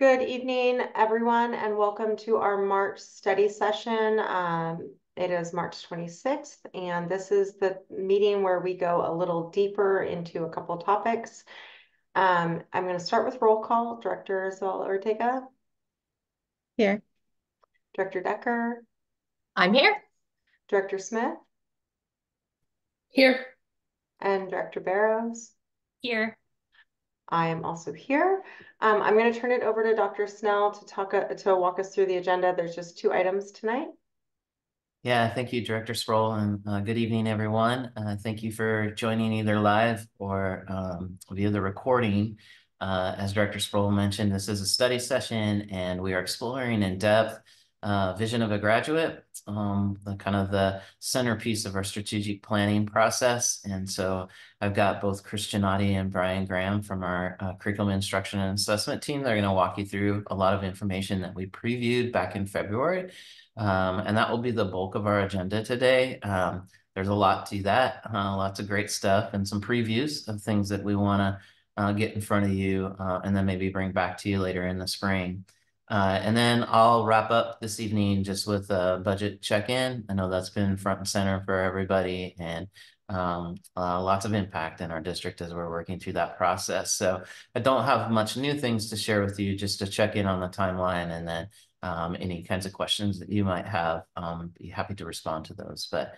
Good evening, everyone, and welcome to our March study session. It is March 26th, and this is the meeting where we go a little deeper into a couple topics. I'm going to start with roll call. Director Isabel Ortega. Here. Director Decker. I'm here. Director Smith. Here. And Director Barrows. Here. I am also here. I'm going to turn it over to Dr. Snell to walk us through the agenda. There's just 2 items tonight. Yeah, thank you, Director Sproul, and good evening, everyone. Thank you for joining either live or via the recording. As Director Sproul mentioned, this is a study session, and we are exploring in depth vision of a graduate, the centerpiece of our strategic planning process. And so I've got both Chris Giannotti and Brian Graham from our curriculum instruction and assessment team. They're going to walk you through a lot of information that we previewed back in February. And that will be the bulk of our agenda today. There's a lot to that, lots of great stuff and some previews of things that we want to get in front of you and then maybe bring back to you later in the spring. And then I'll wrap up this evening just with a budget check-in. I know that's been front and center for everybody, and lots of impact in our district as we're working through that process. So I don't have much new things to share with you, just to check in on the timeline, and then any kinds of questions that you might have, be happy to respond to those. But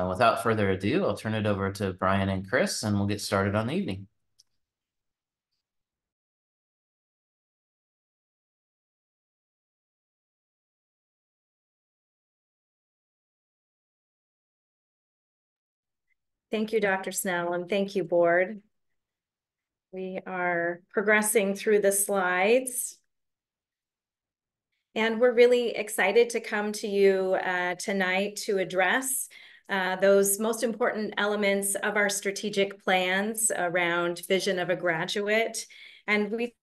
without further ado, I'll turn it over to Brian and Chris, and we'll get started on the evening. Thank you, Dr. Snell, and thank you, board. We are progressing through the slides. And we're really excited to come to you tonight to address those most important elements of our strategic plans around vision of a graduate. And we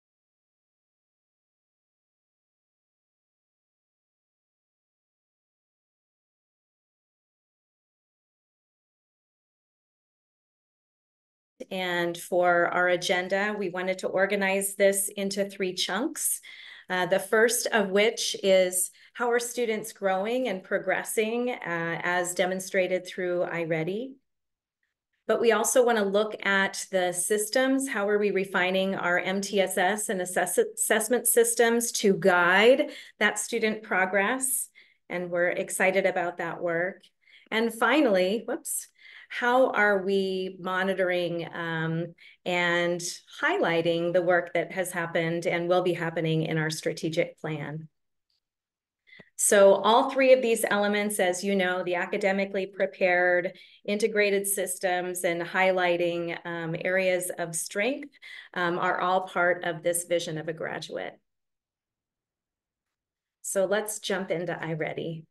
And for our agenda, we wanted to organize this into 3 chunks. The first of which is how are students growing and progressing as demonstrated through iReady. But we also want to look at the systems. How are we refining our MTSS and assessment systems to guide that student progress? And we're excited about that work. And finally, how are we monitoring and highlighting the work that has happened and will be happening in our strategic plan? So all 3 of these elements, as you know, the academically prepared, integrated systems, and highlighting areas of strength are all part of this vision of a graduate. So let's jump into iReady.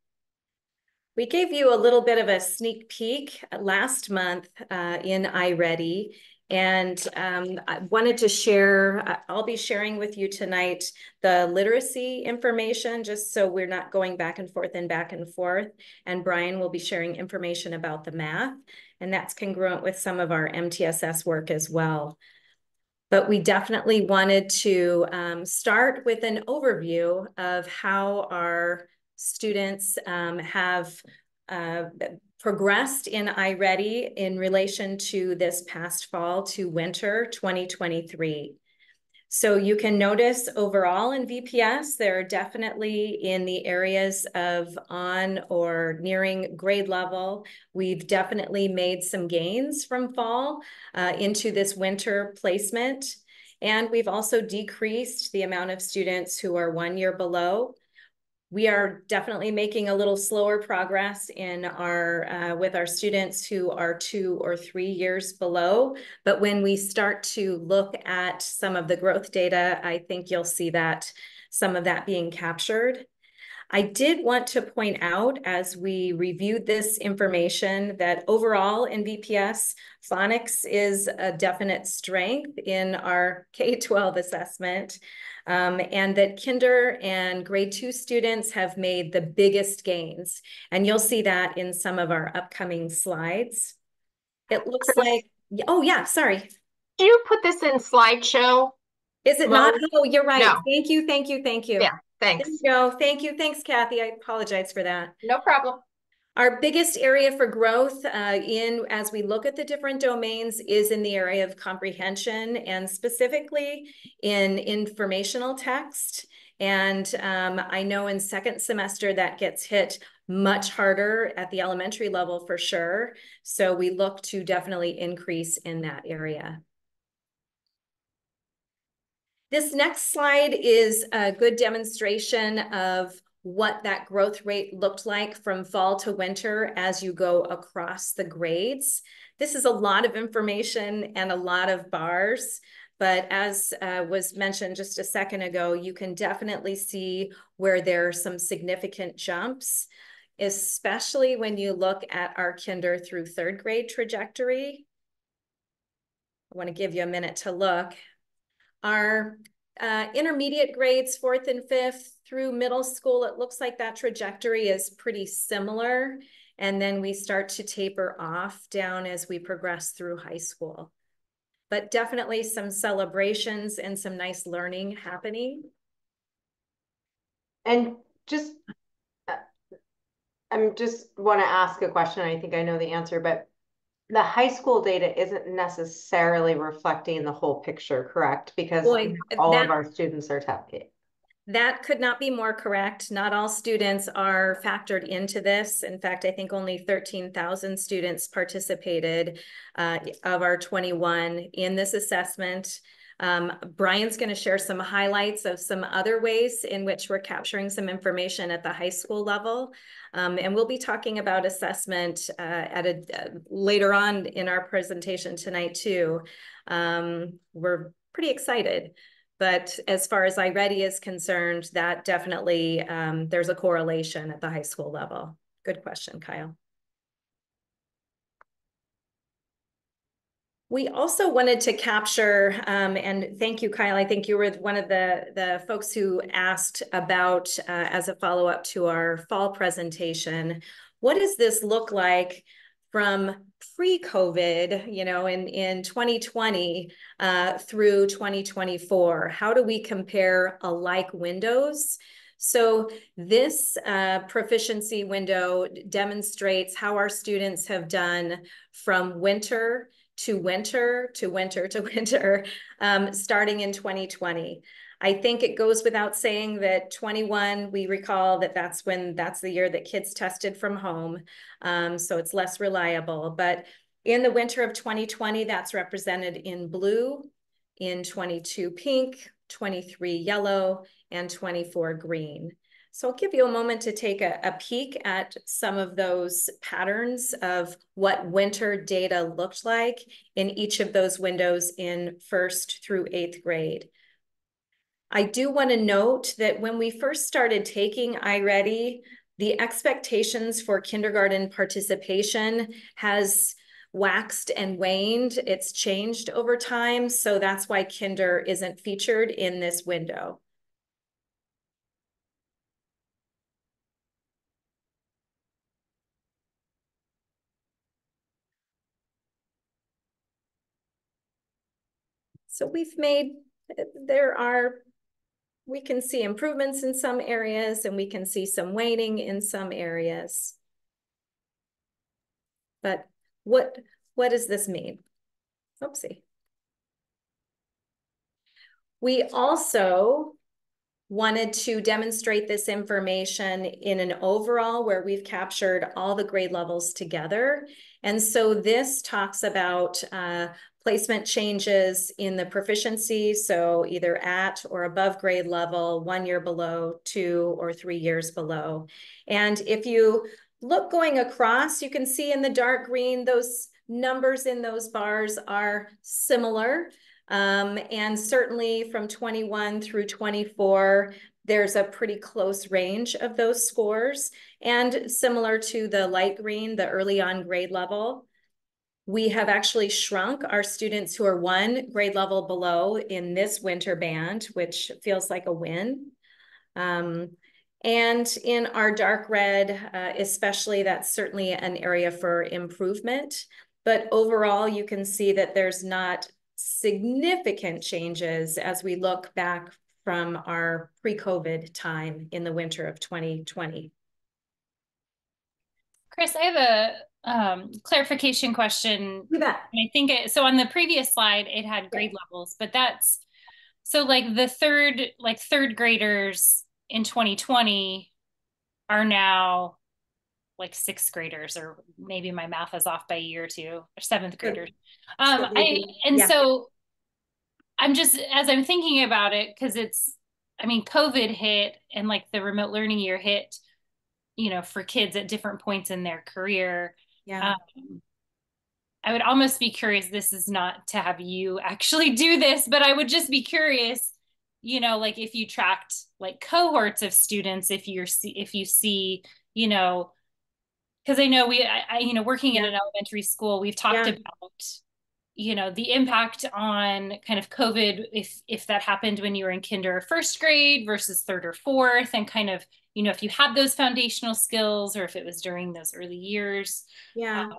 We gave you a little bit of a sneak peek last month in iReady, and I wanted to share, I'll be sharing with you tonight the literacy information, just so we're not going back and forth. And Brian will be sharing information about the math, and that's congruent with some of our MTSS work as well. But we definitely wanted to start with an overview of how our students have progressed in iReady in relation to this past fall to winter 2023. So you can notice overall in VPS, they're definitely in the areas of on or nearing grade level. We've definitely made some gains from fall into this winter placement. And we've also decreased the amount of students who are 1 year below. We are definitely making a little slower progress in our with our students who are 2 or 3 years below. But when we start to look at some of the growth data, I think you'll see that some of that being captured. I did want to point out as we reviewed this information that overall in VPS, phonics is a definite strength in our K-12 assessment. And that kinder and grade 2 students have made the biggest gains. And you'll see that in some of our upcoming slides. It looks like, oh yeah, sorry. Do you put this in slideshow? Is it not? Mo? Oh, you're right. No. Thank you, thank you, thank you. Yeah, There thanks. you go. Thank you. Thanks, Kathy. I apologize for that. No problem. Our biggest area for growth as we look at the different domains is in the area of comprehension and specifically in informational text. And I know in second semester that gets hit much harder at the elementary level for sure. So we look to definitely increase in that area. This next slide is a good demonstration of what that growth rate looked like from fall to winter as you go across the grades. This is a lot of information and a lot of bars, but as was mentioned just a second ago, you can definitely see where there are some significant jumps, especially when you look at our kinder through third grade trajectory. I want to give you a minute to look. Our intermediate grades, fourth and fifth through middle school, it looks like that trajectory is pretty similar. And then we start to taper off down as we progress through high school. But definitely some celebrations and some nice learning happening. And just, I'm just want to ask a question. I think I know the answer, but the high school data isn't necessarily reflecting the whole picture, correct? Because Boy, all of our students are tested. That could not be more correct. Not all students are factored into this. In fact, I think only 13,000 students participated of our 21 in this assessment. Brian's going to share some highlights of some other ways in which we're capturing some information at the high school level. And we'll be talking about assessment later on in our presentation tonight too. We're pretty excited. But as far as iReady is concerned, that definitely, there's a correlation at the high school level. Good question, Kyle. We also wanted to capture, and thank you, Kyle. I think you were one of the folks who asked about, as a follow-up to our fall presentation, what does this look like from pre-COVID, in 2020 through 2024? How do we compare alike windows? So this proficiency window demonstrates how our students have done from winter to winter to winter to winter, starting in 2020. I think it goes without saying that 21, we recall that that's the year that kids tested from home. So it's less reliable. But in the winter of 2020, that's represented in blue, in 22 pink, 23 yellow, and 24 green. So I'll give you a moment to take a peek at some of those patterns of what winter data looked like in each of those windows in 1st through 8th grade. I do want to note that when we first started taking iReady, the expectations for kindergarten participation has waxed and waned. It's changed over time. So that's why kinder isn't featured in this window. So we can see improvements in some areas and we can see some waning in some areas. But what does this mean? Oopsie. We also wanted to demonstrate this information in an overall where we've captured all the grade levels together. And so this talks about placement changes in the proficiency, so either at or above grade level, 1 year below, 2 or 3 years below. And if you look going across, you can see in the dark green, those numbers in those bars are similar. And certainly from 21 through 24, there's a pretty close range of those scores. And similar to the light green, the early on grade level, we have actually shrunk our students who are 1 grade level below in this winter band, which feels like a win. And in our dark red, especially, that's certainly an area for improvement. But overall, you can see that there's not significant changes as we look back from our pre-COVID time in the winter of 2020. Chris, I have a clarification question. You bet. I think so on the previous slide, it had grade levels, but that's so like the third graders in 2020 are now like sixth graders, or maybe my math is off by a year or two, or seventh graders. So I'm just, as I'm thinking about it, because COVID hit and like the remote learning year hit, for kids at different points in their career. Yeah. I would almost be curious, this is not to have you actually do this, but I would just be curious, like if you tracked like cohorts of students, if you see, because I know working in an elementary school, we've talked about, the impact on kind of COVID, if that happened when you were in kinder or first grade versus third or fourth, and kind of, if you had those foundational skills or if it was during those early years. Yeah.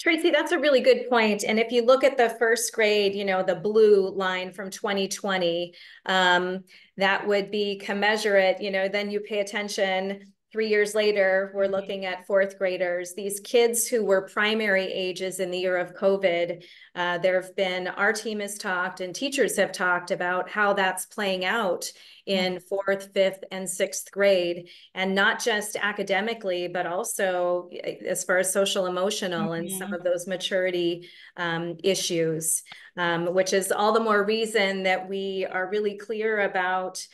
Tracy, that's a really good point. And if you look at the first grade, the blue line from 2020, that would be commensurate, then you pay attention. 3 years later, we're looking at fourth graders. These kids who were primary ages in the year of COVID, our team has talked and teachers have talked about how that's playing out in fourth, fifth, and sixth grade, and not just academically, but also as far as social emotional and some of those maturity issues, which is all the more reason that we are really clear about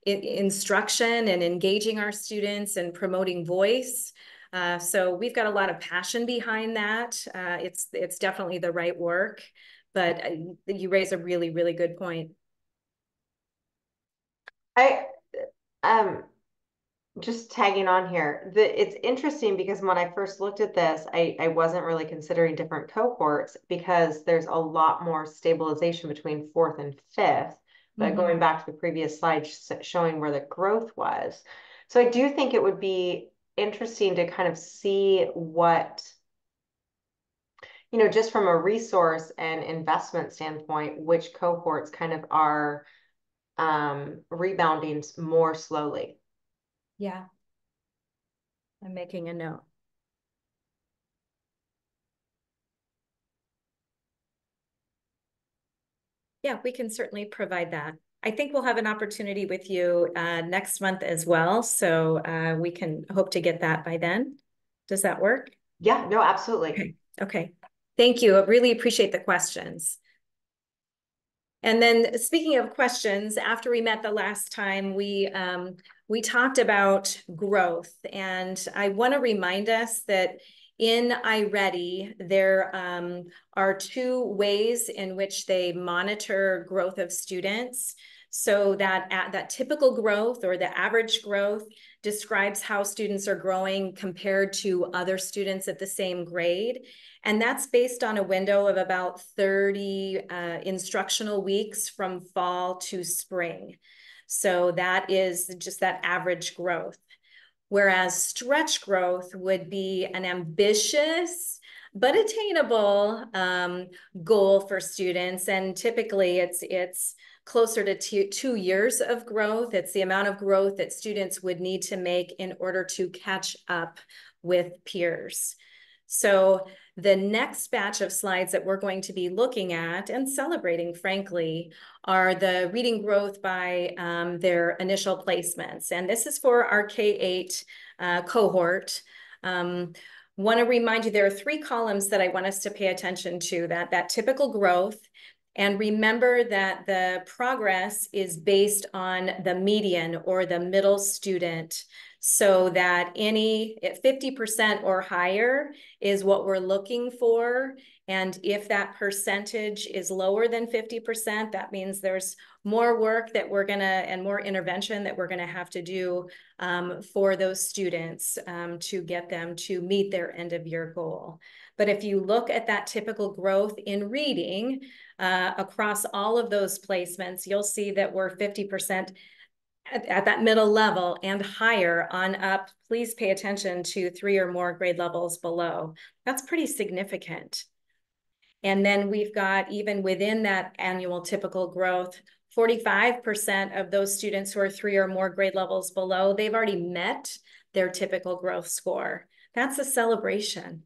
instruction and engaging our students and promoting voice. So we've got a lot of passion behind that. It's definitely the right work, but you raise a really, really good point. Just tagging on here, it's interesting because when I first looked at this, I wasn't really considering different cohorts because there's a lot more stabilization between fourth and fifth. But going back to the previous slide showing where the growth was. So I do think it would be interesting to kind of see what, just from a resource and investment standpoint, which cohorts kind of are rebounding more slowly. Yeah. I'm making a note. Yeah, we can certainly provide that. I think we'll have an opportunity with you next month as well. So we can hope to get that by then. Does that work? Yeah, no, absolutely. Okay. Thank you. I really appreciate the questions. And then speaking of questions, after we met the last time, we talked about growth. And I want to remind us that in iReady, there are 2 ways in which they monitor growth of students. So that typical growth or the average growth describes how students are growing compared to other students at the same grade. And that's based on a window of about 30 instructional weeks from fall to spring. So that is just that average growth. Whereas stretch growth would be an ambitious but attainable goal for students. And typically it's closer to 2 years of growth. It's the amount of growth that students would need to make in order to catch up with peers. So the next batch of slides that we're going to be looking at and celebrating, frankly, are the reading growth by their initial placements. And this is for our K-8 cohort. Want to remind you, there are 3 columns that I want us to pay attention to, that typical growth. And remember that the progress is based on the median or the middle student, so that any 50% or higher is what we're looking for. And if that percentage is lower than 50%, that means there's more work that we're gonna, and more intervention that we're gonna have to do for those students to get them to meet their end of year goal. But if you look at that typical growth in reading across all of those placements, you'll see that we're 50% at that middle level and higher on up. Please pay attention to 3 or more grade levels below. That's pretty significant. And then we've got, even within that annual typical growth, 45% of those students who are 3 or more grade levels below, they've already met their typical growth score. That's a celebration.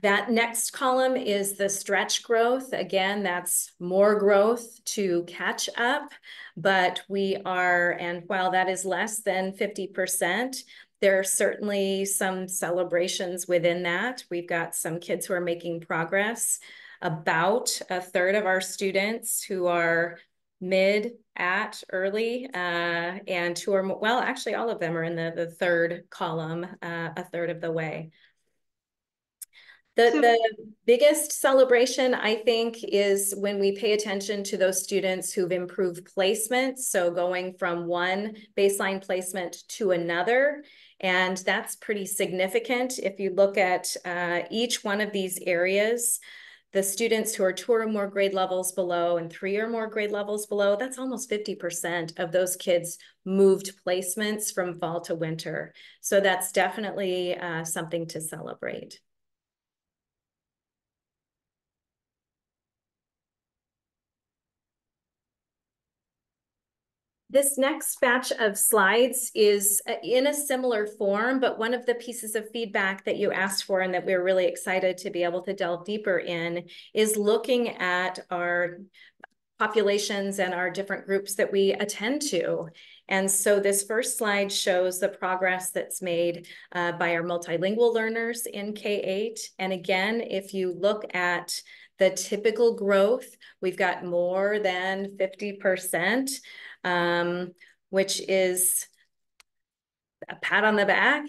That next column is the stretch growth. Again, that's more growth to catch up, but we are, and while that is less than 50%, there are certainly some celebrations within that. We've got some kids who are making progress. About a third of our students who are mid, at, early, and who are, well, actually all of them are in the third column, a third of the way. The biggest celebration, I think, is when we pay attention to those students who've improved placement. So going from one baseline placement to another. And that's pretty significant. If you look at each one of these areas, the students who are 2 or more grade levels below and 3 or more grade levels below, that's almost 50% of those kids moved placements from fall to winter. So that's definitely something to celebrate. This next batch of slides is in a similar form, but one of the pieces of feedback that you asked for and that we're really excited to be able to delve deeper in is looking at our populations and our different groups that we attend to. And so this first slide shows the progress that's made by our multilingual learners in K-8. And again, if you look at the typical growth, we've got more than 50%. Which is a pat on the back,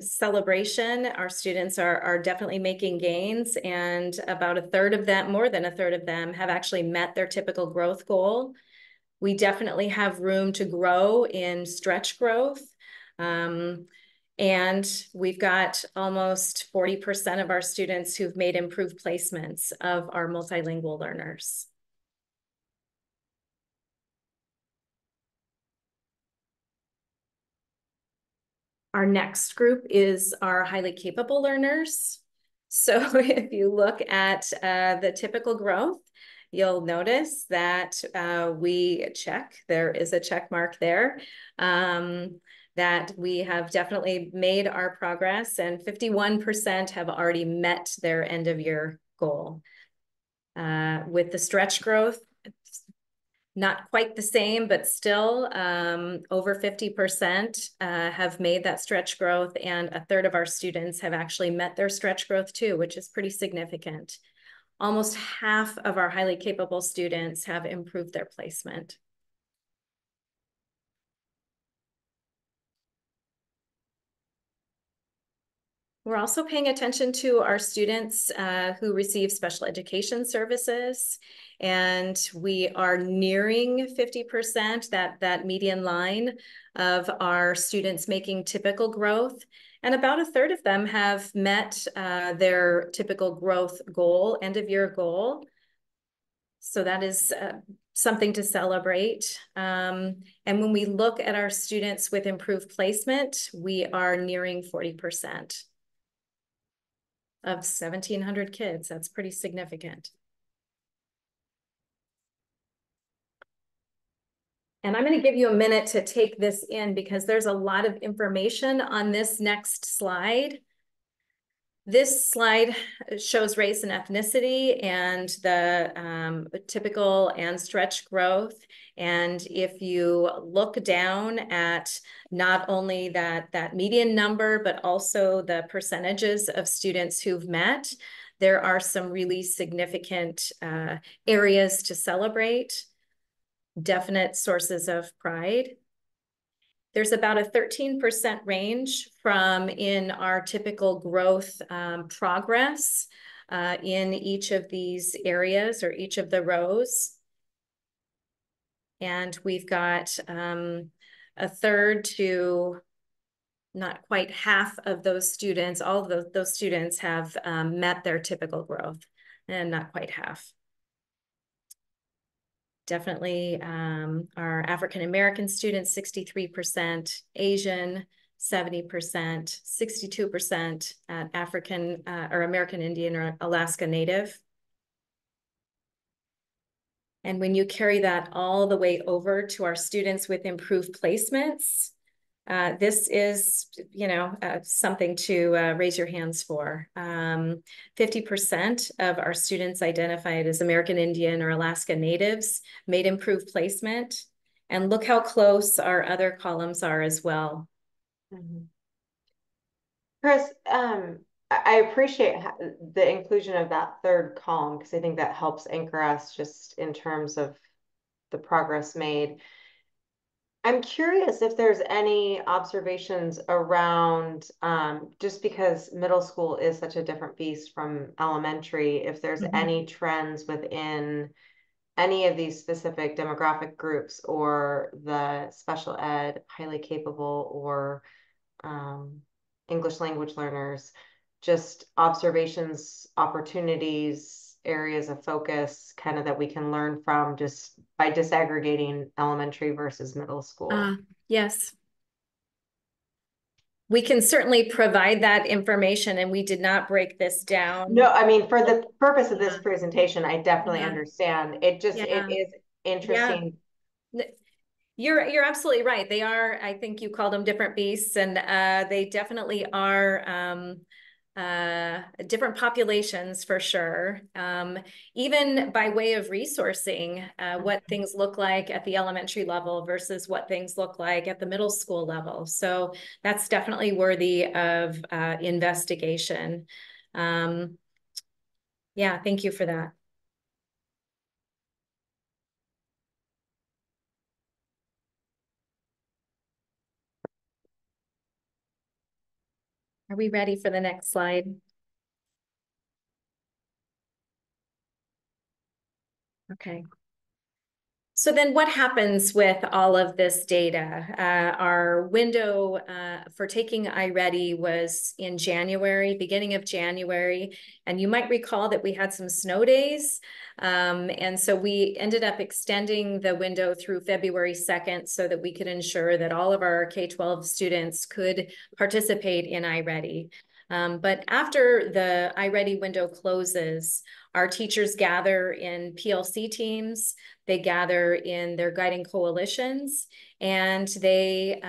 celebration. Our students are definitely making gains, and about a third of them, more than a third of them, have actually met their typical growth goal. We definitely have room to grow in stretch growth. And we've got almost 40% of our students who've made improved placements of our multilingual learners. Our next group is our highly capable learners. So if you look at the typical growth, you'll notice that we check, there is a check mark there, that we have definitely made our progress, and 51% have already met their end of year goal. With the stretch growth, not quite the same, but still over 50% have made that stretch growth, and a third of our students have actually met their stretch growth too, which is pretty significant. Almost half of our highly capable students have improved their placement. We're also paying attention to our students who receive special education services, and we are nearing 50%, that median line of our students making typical growth. And about a third of them have met their typical growth goal, end of year goal. So that is something to celebrate. And when we look at our students with improved placement, we are nearing 40%. Of 1,700 kids. That's pretty significant. And I'm going to give you a minute to take this in because there's a lot of information on this next slide. This slide shows race and ethnicity and the typical and stretch growth. And if you look down at not only that median number, but also the percentages of students who've met, there are some really significant areas to celebrate, definite sources of pride. There's about a 13% range from in our typical growth progress in each of these areas or each of the rows. And we've got a third to not quite half of those students, all of those students have met their typical growth, and not quite half. Definitely our African-American students, 63%, Asian, 70%, 62% at African or American Indian or Alaska Native. And when you carry that all the way over to our students with improved placements, this is, something to raise your hands for. 50% of our students identified as American Indian or Alaska Natives made improved placement. And look how close our other columns are as well. Mm-hmm. Chris, I appreciate the inclusion of that third column because I think that helps anchor us just in terms of the progress made. I'm curious if there's any observations around, just because middle school is such a different beast from elementary, if there's any trends within any of these specific demographic groups or the special ed, highly capable, or English language learners, just observations, opportunities, areas of focus kind of that we can learn from just by disaggregating elementary versus middle school. Yes. We can certainly provide that information, and we did not break this down. No, I mean, for the purpose of this presentation, I definitely understand. It just, it is interesting. You're absolutely right. They are, I think you called them different beasts, and they definitely are different populations for sure. Even by way of resourcing, what things look like at the elementary level versus what things look like at the middle school level. So that's definitely worthy of investigation. Yeah, thank you for that. Are we ready for the next slide? Okay. So then what happens with all of this data? Our window for taking iReady was in January, beginning of January. And you might recall that we had some snow days. And so we ended up extending the window through February 2nd so that we could ensure that all of our K-12 students could participate in iReady. But after the iReady window closes, our teachers gather in PLC teams, they gather in their guiding coalitions, and they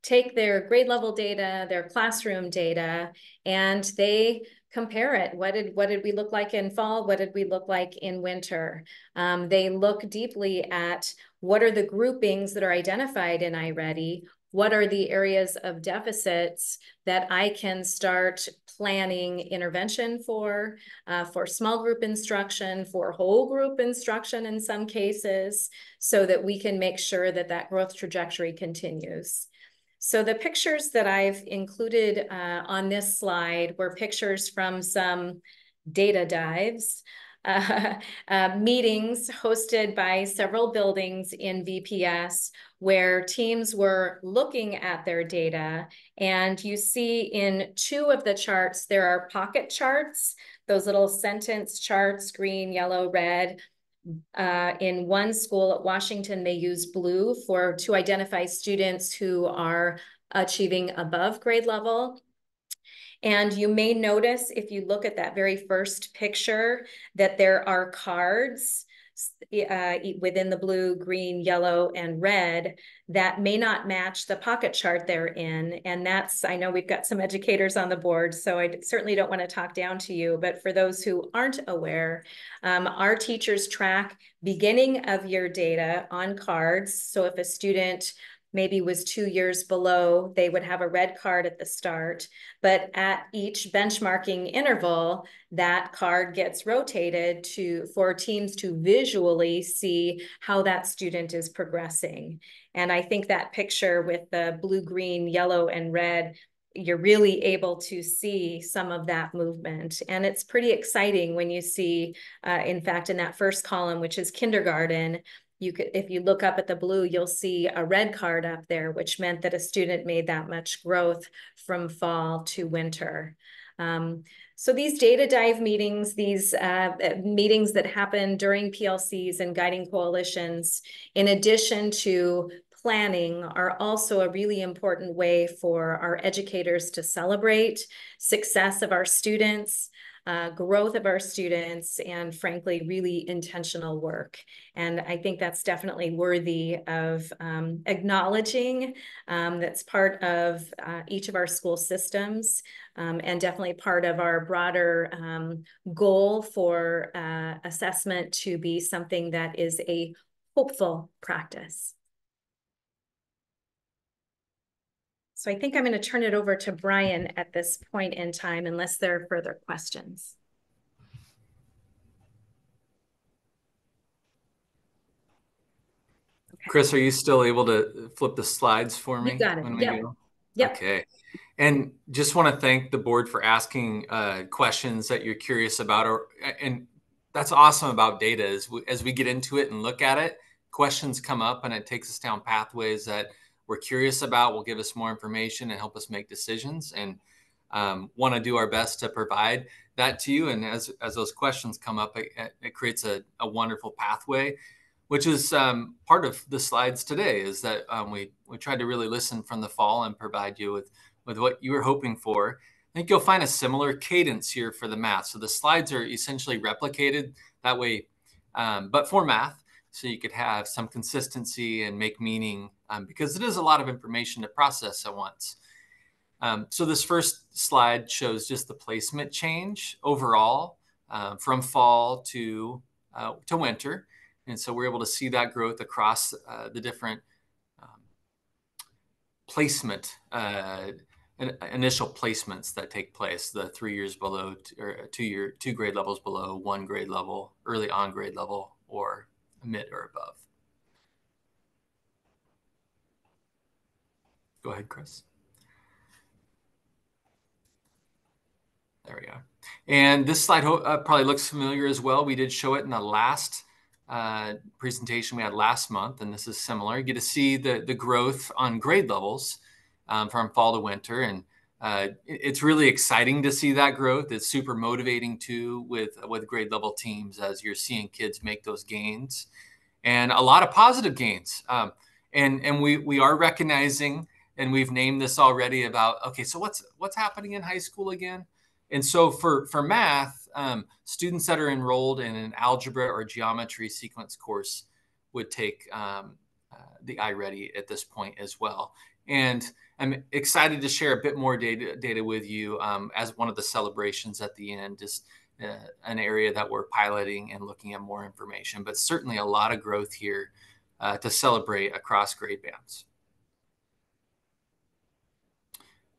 take their grade level data, their classroom data, and they compare it. What did we look like in fall? What did we look like in winter? They look deeply at what are the groupings that are identified in iReady? What are the areas of deficits that I can start planning intervention for small group instruction, for whole group instruction in some cases, so that we can make sure that that growth trajectory continues. So the pictures that I've included on this slide were pictures from some data dives. Meetings hosted by several buildings in VPS where teams were looking at their data. And you see in two of the charts, there are pocket charts, those little sentence charts, green, yellow, red. In one school at Washington, they use blue to identify students who are achieving above grade level. And you may notice if you look at that very first picture that there are cards within the blue, green, yellow, and red that may not match the pocket chart they're in. And that's, I know we've got some educators on the board, so I certainly don't want to talk down to you, but for those who aren't aware, our teachers track beginning of year data on cards. So if a student maybe was 2 years below, they would have a red card at the start. But at each benchmarking interval, that card gets rotated for teams to visually see how that student is progressing. And I think that picture with the blue, green, yellow, and red, you're really able to see some of that movement. And it's pretty exciting when you see, in fact, in that first column, which is kindergarten, if you look up at the blue, you'll see a red card up there, which meant that a student made that much growth from fall to winter. So these data dive meetings, these meetings that happen during PLCs and guiding coalitions, in addition to planning are also a really important way for our educators to celebrate success of our students, growth of our students, and frankly, really intentional work. And I think that's definitely worthy of acknowledging. That's part of each of our school systems, and definitely part of our broader goal for assessment to be something that is a hopeful practice. So I think I'm going to turn it over to Brian at this point in time, unless there are further questions. Okay. Chris, are you still able to flip the slides for me? You got it. When we go? Yep. Okay. And just want to thank the board for asking questions that you're curious about. And that's awesome about data is as we get into it and look at it, questions come up and it takes us down pathways that we're curious about, will give us more information and help us make decisions. And want to do our best to provide that to you. And as those questions come up, it creates a wonderful pathway, which is part of the slides today, is that we tried to really listen from the fall and provide you with what you were hoping for. I think you'll find a similar cadence here for the math. So the slides are essentially replicated that way, but for math, so you could have some consistency and make meaning, because it is a lot of information to process at once. So this first slide shows just the placement change overall from fall to winter. And so we're able to see that growth across the different placement, initial placements that take place, the 3 years below, or two grade levels below, 1 grade level, early on grade level, or mid or above. Go ahead, Chris. There we go. And this slide probably looks familiar as well. We did show it in the last presentation we had last month, and this is similar. You get to see the growth on grade levels from fall to winter, and it's really exciting to see that growth. It's super motivating too with grade level teams as you're seeing kids make those gains, and a lot of positive gains. And we are recognizing, and we've named this already about, okay, so what's happening in high school again? And so for math, students that are enrolled in an algebra or geometry sequence course would take the iReady at this point as well. And I'm excited to share a bit more data with you as one of the celebrations at the end, just an area that we're piloting and looking at more information, but certainly a lot of growth here to celebrate across grade bands.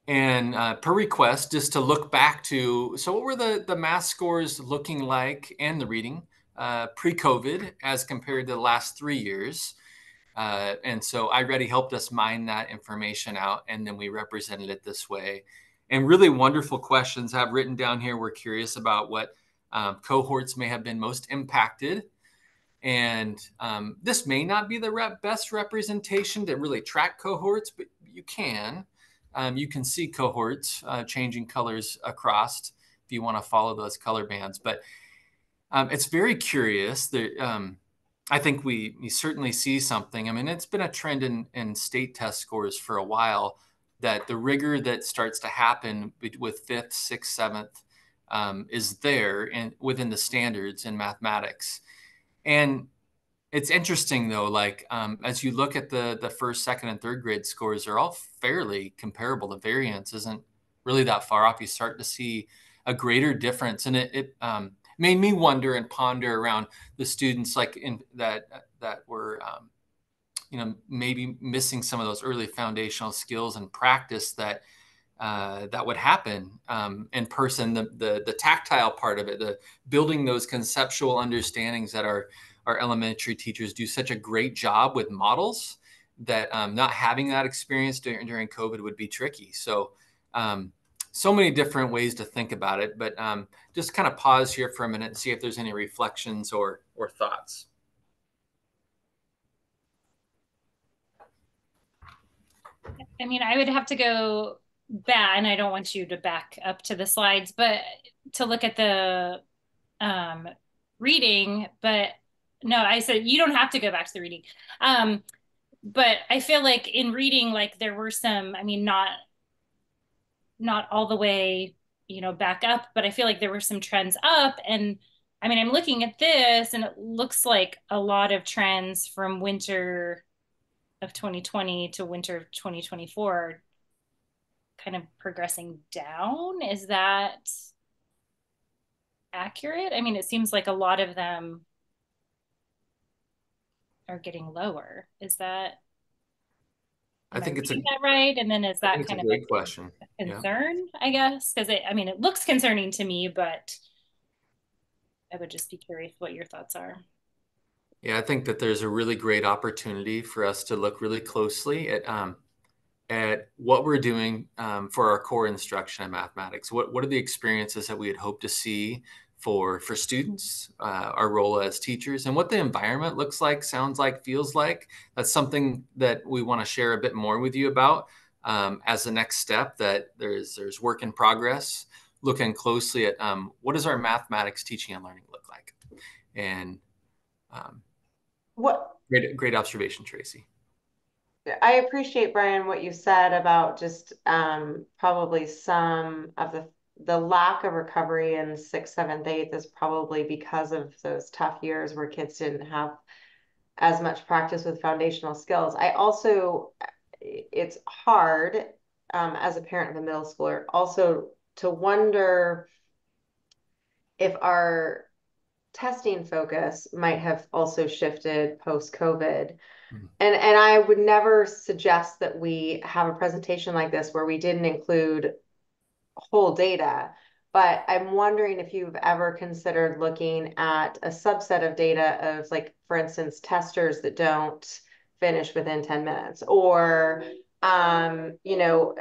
And per request, just to look back to, so what were the math scores looking like and the reading pre-COVID as compared to the last 3 years? And so iReady helped us mine that information out, and then we represented it this way. And really wonderful questions have written down here. We're curious about what cohorts may have been most impacted. And this may not be the best representation to really track cohorts, but you can. You can see cohorts changing colors across if you want to follow those color bands. But it's very curious that I think we certainly see something. I mean, it's been a trend in state test scores for a while, that the rigor that starts to happen with 5th, 6th, 7th is there and within the standards in mathematics. And it's interesting though, like as you look at the first, second, and third grade scores, they're all fairly comparable. The variance isn't really that far off. You start to see a greater difference, and it made me wonder and ponder around the students like that were maybe missing some of those early foundational skills and practice that would happen in person. The tactile part of it, the building those conceptual understandings that our elementary teachers do such a great job with models, that not having that experience during COVID would be tricky. So so many different ways to think about it, but just kind of pause here for a minute and see if there's any reflections or thoughts. I mean, I would have to go back, and I don't want you to back up to the slides, but to look at the reading. But no, I said you don't have to go back to the reading. but I feel like in reading, like there were some, I mean, not all the way, back up, but I feel like there were some trends up. And I mean, I'm looking at this and it looks like a lot of trends from winter of 2020 to winter of 2024 are kind of progressing down. Is that accurate? I mean, it seems like a lot of them are getting lower. I Am I think it's a reading that right? And then is I think that it's a kind of great question. a Yeah. concern, I guess? Because I mean, it looks concerning to me, but I would just be curious what your thoughts are. Yeah, I think that there's a really great opportunity for us to look really closely at what we're doing for our core instruction in mathematics. What are the experiences that we had hoped to see for students, our role as teachers, and what the environment looks like, sounds like, feels like. That's something that we want to share a bit more with you about as the next step. That there's work in progress, looking closely at what does our mathematics teaching and learning look like, and What great observation, Tracy. I appreciate, Brian, what you said about just probably some of the lack of recovery in sixth, seventh, eighth is probably because of those tough years where kids didn't have as much practice with foundational skills. I also, it's hard as a parent of a middle schooler also to wonder if our testing focus might have also shifted post-COVID. And I would never suggest that we have a presentation like this where we didn't include whole data. But I'm wondering if you've ever considered looking at a subset of data of, like, for instance, testers that don't finish within 10 minutes, or or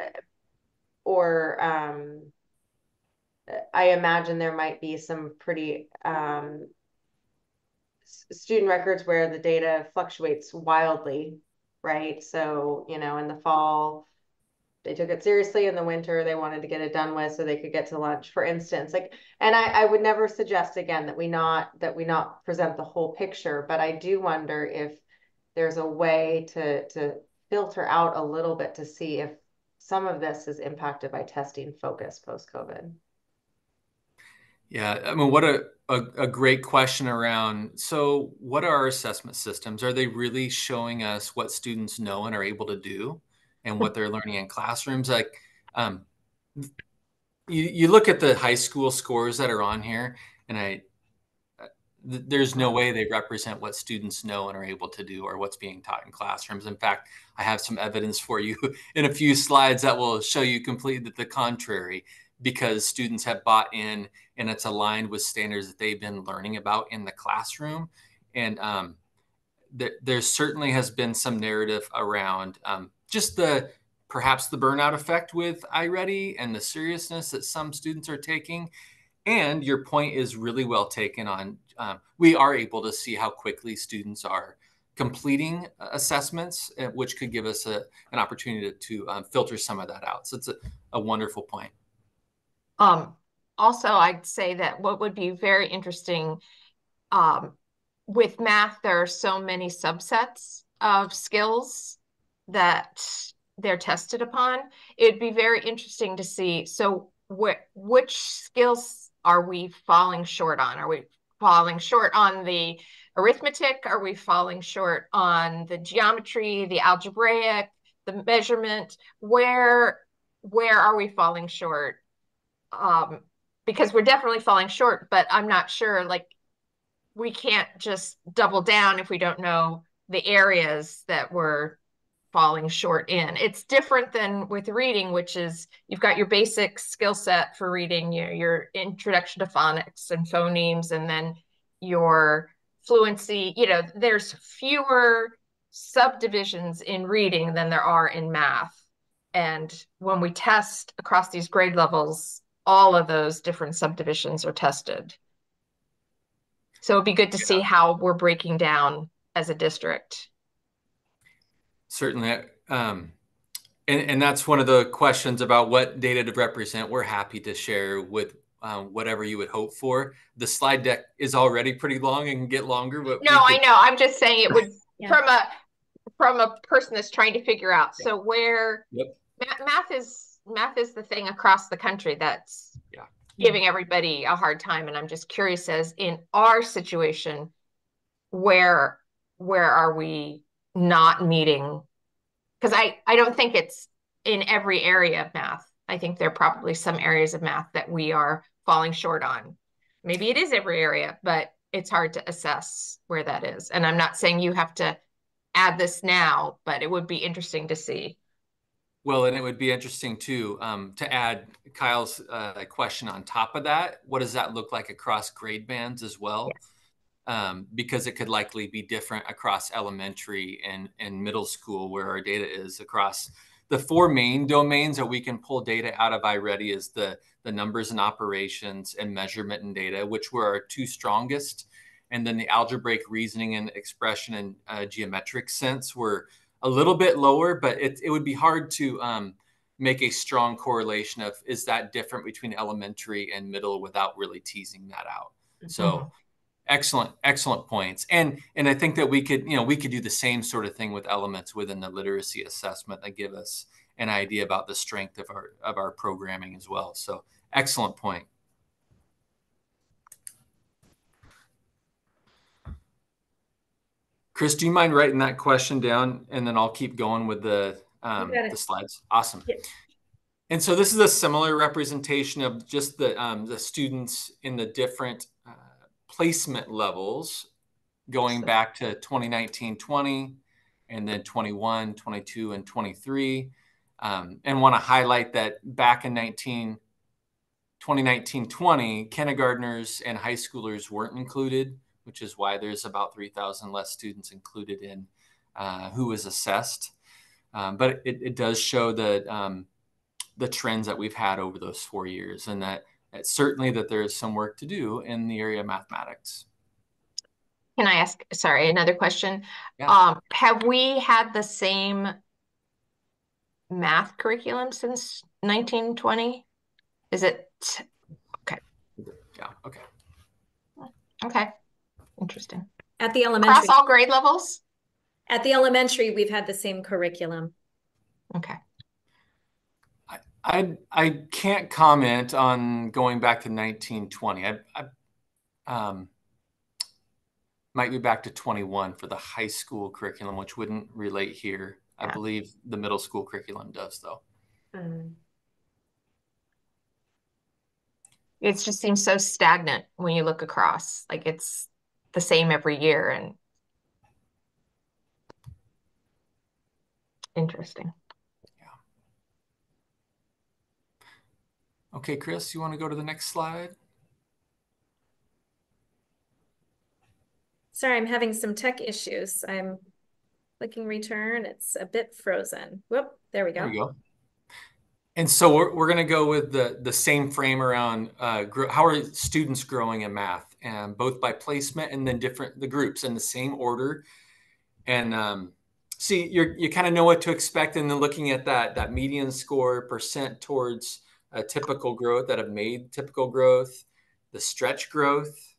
I imagine there might be some pretty student records where the data fluctuates wildly, right? So, in the fall, they took it seriously. In the winter, they wanted to get it done with so they could get to lunch, for instance. Like, and I would never suggest again that we not present the whole picture, but I do wonder if there's a way to filter out a little bit to see if some of this is impacted by testing focus post-COVID. Yeah, I mean, what a great question around. So, what are our assessment systems? Are they really showing us what students know and are able to do, and what they're learning in classrooms? Like, um, you look at the high school scores that are on here, and there's no way they represent what students know and are able to do or what's being taught in classrooms. In fact, I have some evidence for you in a few slides that will show you completely the contrary, because students have bought in and it's aligned with standards that they've been learning about in the classroom. And there certainly has been some narrative around just perhaps the burnout effect with iReady and the seriousness that some students are taking. And your point is really well taken on. We are able to see how quickly students are completing assessments, which could give us an opportunity to filter some of that out. So it's a wonderful point. Also, I'd say that what would be very interesting, with math, there are so many subsets of skills that they're tested upon. It'd be very interesting to see. So which skills are we falling short on? Are we falling short on the arithmetic? Are we falling short on the geometry, the algebraic, the measurement? Where are we falling short? Because we're definitely falling short, but I'm not sure, like, we can't just double down if we don't know the areas that we're falling short in. It's different than with reading, which is you've got your basic skill set for reading, your introduction to phonics and phonemes, and then your fluency. There's fewer subdivisions in reading than there are in math. And when we test across these grade levels, all of those different subdivisions are tested. So it'd be good to see how we're breaking down as a district. Certainly. And that's one of the questions about what data to represent. We're happy to share with whatever you would hope for. The slide deck is already pretty long and can get longer, but no, I know. I'm just saying it would, from a person that's trying to figure out. So where Yep. math is the thing across the country that's giving everybody a hard time. And I'm just curious, as in our situation, where are we not meeting? Because I don't think it's in every area of math. I think there are probably some areas of math that we are falling short on. Maybe it is every area, but it's hard to assess where that is. And I'm not saying you have to add this now, but it would be interesting to see. Well, and it would be interesting too, to add Kyle's question on top of that. What does that look like across grade bands as well? Yes. Because it could likely be different across elementary and middle school, where our data is across the 4 main domains that we can pull data out of iReady is the numbers and operations and measurement and data, which were our 2 strongest. And then the algebraic reasoning and expression and geometric sense were a little bit lower, but it would be hard to make a strong correlation of, is that different between elementary and middle without really teasing that out. So excellent points. And I think that we could do the same sort of thing with elements within the literacy assessment that give us an idea about the strength of our programming as well. So excellent point. Chris, do you mind writing that question down, and then I'll keep going with the slides? Awesome. Yeah. And so this is a similar representation of just the students in the different placement levels going back to 2019-20, and then 21, 22, and 23. And want to highlight that back in 2019-20, kindergartners and high schoolers weren't included, which is why there's about 3,000 less students included in who was assessed. But it does show the trends that we've had over those 4 years, and that certainly that there is some work to do in the area of mathematics. Can I ask, sorry, another question? Yeah. Have we had the same math curriculum since 1920? Is it? Okay. Yeah. Okay. Okay. Interesting. At the elementary. Across all grade levels? At the elementary, we've had the same curriculum. Okay. I can't comment on going back to 1920. I might be back to 21 for the high school curriculum, which wouldn't relate here. I believe the middle school curriculum does, though. It just seems so stagnant when you look across, like it's the same every year, and interesting. Okay, Chris, you want to go to the next slide? Sorry, I'm having some tech issues. I'm clicking return. It's a bit frozen. Whoop, there we go. There we go. And so we're going to go with the same frame around how are students growing in math, and both by placement and then the groups in the same order. And see, you kind of know what to expect, and then looking at that median score percent towards typical growth that have made typical growth, the stretch growth.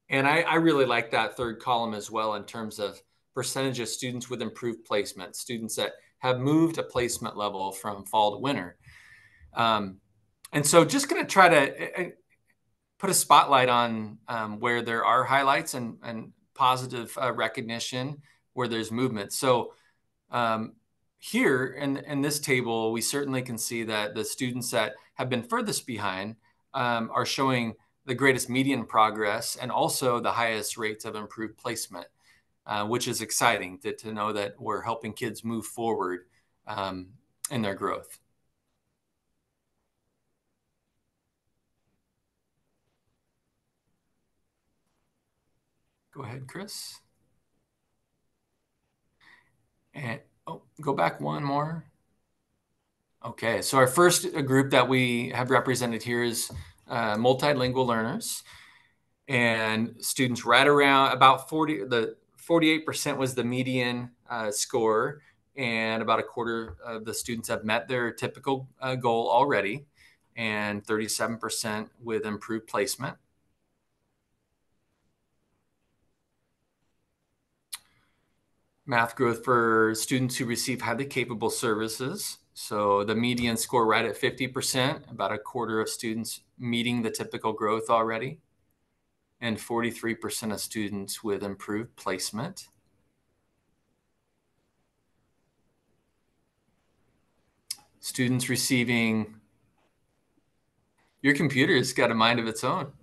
And I really like that third column as well in terms of percentage of students with improved placement, students that have moved a placement level from fall to winter. And so just going to try to put a spotlight on where there are highlights and positive recognition where there's movement. So here in this table, we certainly can see that the students that have been furthest behind are showing the greatest median progress and also the highest rates of improved placement, which is exciting to know that we're helping kids move forward in their growth. Go ahead, Chris. And go back one more. Okay, so our first group that we have represented here is multilingual learners, and students right around about 48% was the median score, and about a quarter of the students have met their typical goal already, and 37% with improved placement. Math growth for students who receive highly capable services. So the median score right at 50%, about a quarter of students meeting the typical growth already, and 43% of students with improved placement. Students receiving, your computer's got a mind of its own.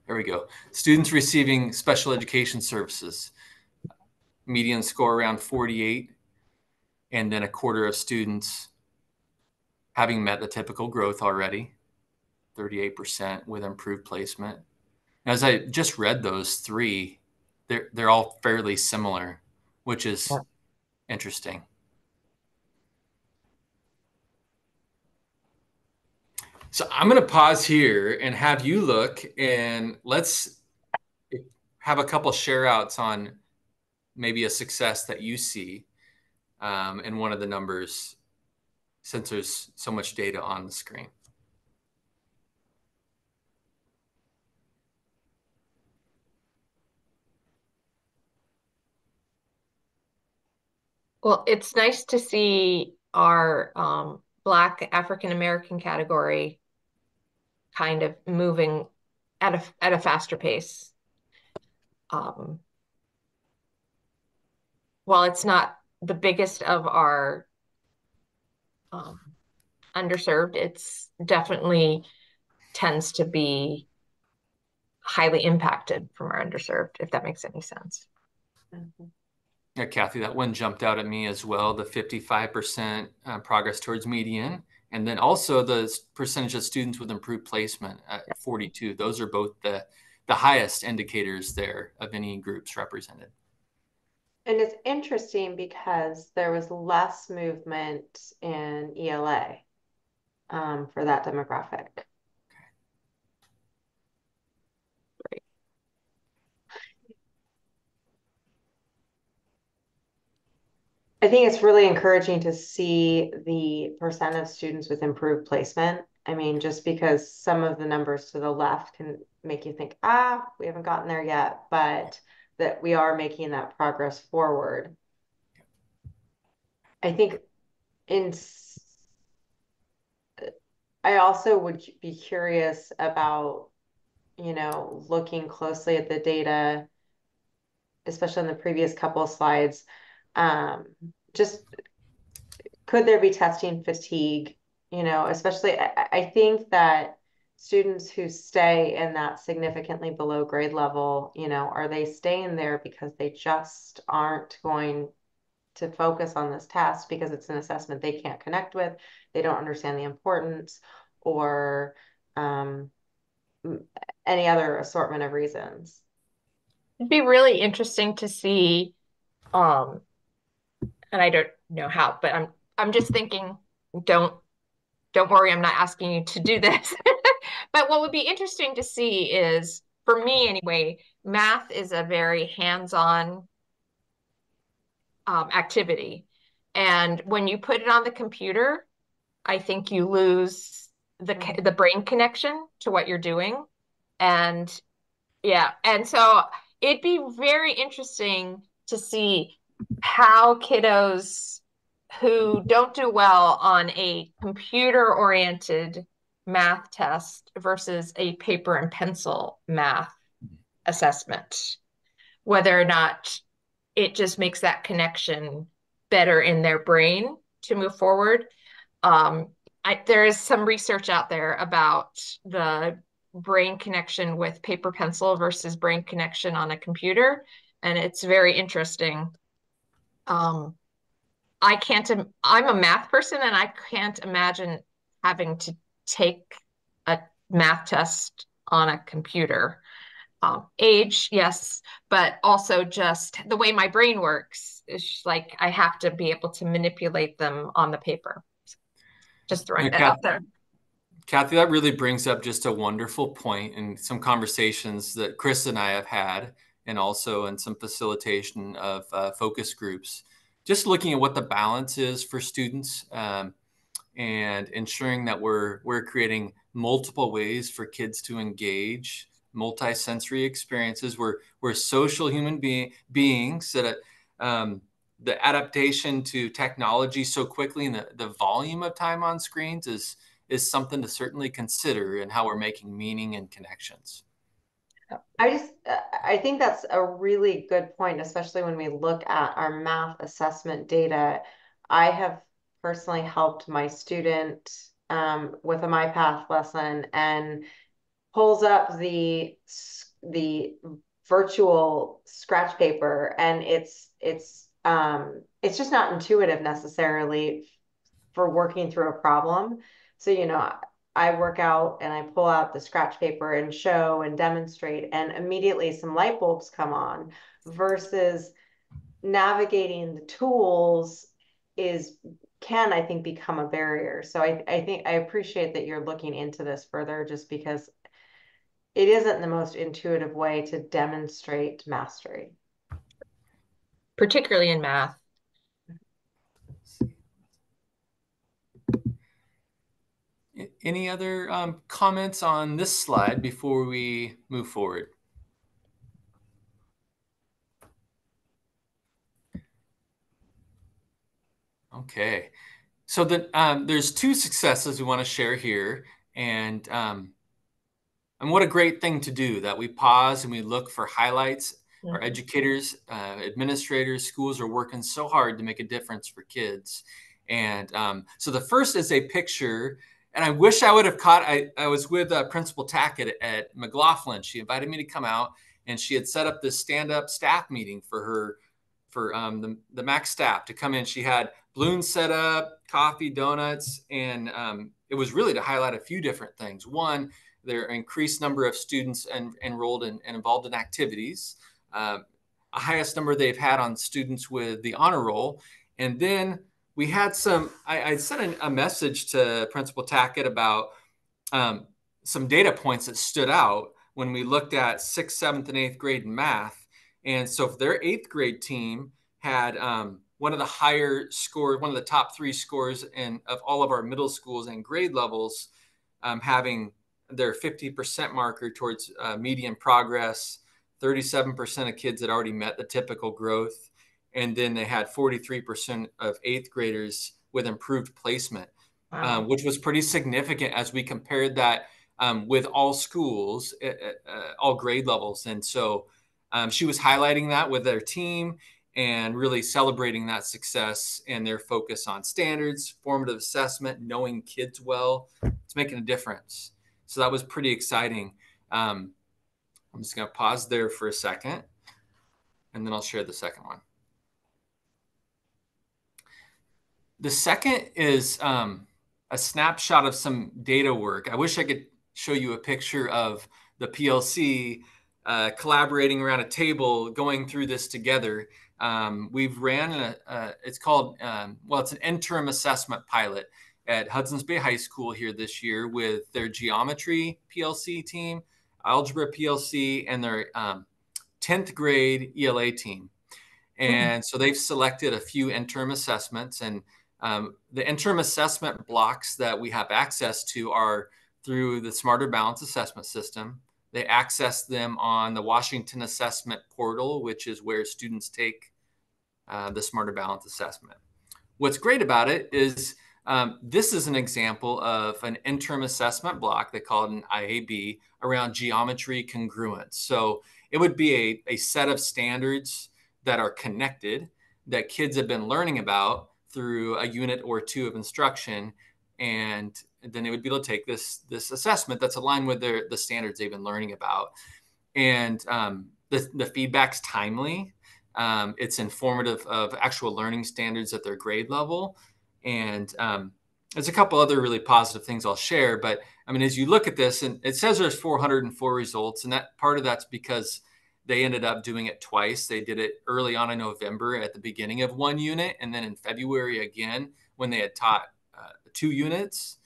There we go. Students receiving special education services, median score around 48, and then a quarter of students having met the typical growth already, 38% with improved placement. As I just read those three, they're all fairly similar, which is interesting. So I'm going to pause here and have you look, and let's have a couple share outs on maybe a success that you see in one of the numbers, since there's so much data on the screen. Well, it's nice to see our Black African American category kind of moving at a faster pace. While it's not the biggest of our underserved, it's definitely tends to be highly impacted from our underserved, if that makes any sense. Mm-hmm. Yeah, Kathy, that one jumped out at me as well, the 55% progress towards median. And then also the percentage of students with improved placement at 42. Those are both the highest indicators there of any groups represented. And it's interesting because there was less movement in ELA for that demographic. Great. I think it's really encouraging to see the percent of students with improved placement. I mean, just because some of the numbers to the left can make you think, we haven't gotten there yet, but that we are making that progress forward. I think I also would be curious about, looking closely at the data, especially in the previous couple of slides. Just could there be testing fatigue? Especially I think that students who stay in that significantly below grade level, are they staying there because they just aren't going to focus on this test because it's an assessment they can't connect with, they don't understand the importance, or any other assortment of reasons? It'd be really interesting to see, and I don't know how, but I'm just thinking, don't worry, I'm not asking you to do this. But what would be interesting to see is, for me anyway, math is a very hands-on activity. And when you put it on the computer, I think you lose the brain connection to what you're doing. And yeah, and so it'd be very interesting to see how kiddos who don't do well on a computer-oriented math test versus a paper and pencil math assessment, whether or not it just makes that connection better in their brain to move forward. There is some research out there about the brain connection with paper pencil versus brain connection on a computer, and it's very interesting. I'm a math person, and I can't imagine having to take a math test on a computer. Age, yes, but also just the way my brain works is like I have to be able to manipulate them on the paper. Just throwing that out there. Kathy, that really brings up just a wonderful point and some conversations that Chris and I have had, and also in some facilitation of focus groups, just looking at what the balance is for students and ensuring that we're creating multiple ways for kids to engage, multi-sensory experiences. We're social human beings that the adaptation to technology so quickly and the volume of time on screens is something to certainly consider in how we're making meaning and connections. I think that's a really good point, especially when we look at our math assessment data. I have personally helped my student with a MyPath lesson and pulls up the virtual scratch paper, and it's just not intuitive necessarily for working through a problem. So, I work out and I pull out the scratch paper and show and demonstrate, and immediately some light bulbs come on versus navigating the tools can, I think, become a barrier. So I think I appreciate that you're looking into this further, just because it isn't the most intuitive way to demonstrate mastery. Particularly in math. Any other comments on this slide before we move forward? Okay, so there's two successes we want to share here, and what a great thing to do that we pause and we look for highlights. Mm-hmm. Our educators, administrators, schools are working so hard to make a difference for kids. And so the first is a picture, and I wish I would have caught, I was with Principal Tackett at McLaughlin. She invited me to come out, and she had set up this stand-up staff meeting for the Max staff to come in. She had balloons set up, coffee, donuts, and it was really to highlight a few different things. One, their increased number of students enrolled and involved in activities, a highest number they've had on students with the honor roll. And then we had I sent a message to Principal Tackett about some data points that stood out when we looked at 6th, 7th, and 8th grade in math. And so if their 8th grade team had one of the higher scores, one of the top 3 scores of all of our middle schools and grade levels, having their 50% marker towards median progress, 37% of kids had already met the typical growth, and then they had 43% of 8th graders with improved placement. Wow. Which was pretty significant as we compared that with all schools, all grade levels. And so she was highlighting that with their team and really celebrating that success and their focus on standards, formative assessment, knowing kids well. It's making a difference. So that was pretty exciting. I'm just going to pause there for a second, and then I'll share the second one. The second is a snapshot of some data work. I wish I could show you a picture of the PLC collaborating around a table, going through this together. We've ran it's called, it's an interim assessment pilot at Hudson's Bay High School here this year with their geometry PLC team, algebra PLC, and their 10th grade ELA team. And so they've selected a few interim assessments, and the interim assessment blocks that we have access to are through the Smarter Balance Assessment System. They access them on the Washington Assessment Portal, which is where students take the Smarter Balance Assessment. What's great about it is this is an example of an interim assessment block. They call it an IAB around geometry congruence. So it would be a set of standards that are connected that kids have been learning about through a unit or two of instruction. And then they would be able to take this assessment that's aligned with the standards they've been learning about. And the feedback's timely. It's informative of actual learning standards at their grade level. And there's a couple other really positive things I'll share. But I mean, as you look at this, and it says there's 404 results, and that part of that's because they ended up doing it twice. They did it early on in November at the beginning of one unit, and then in February again when they had taught 2 units.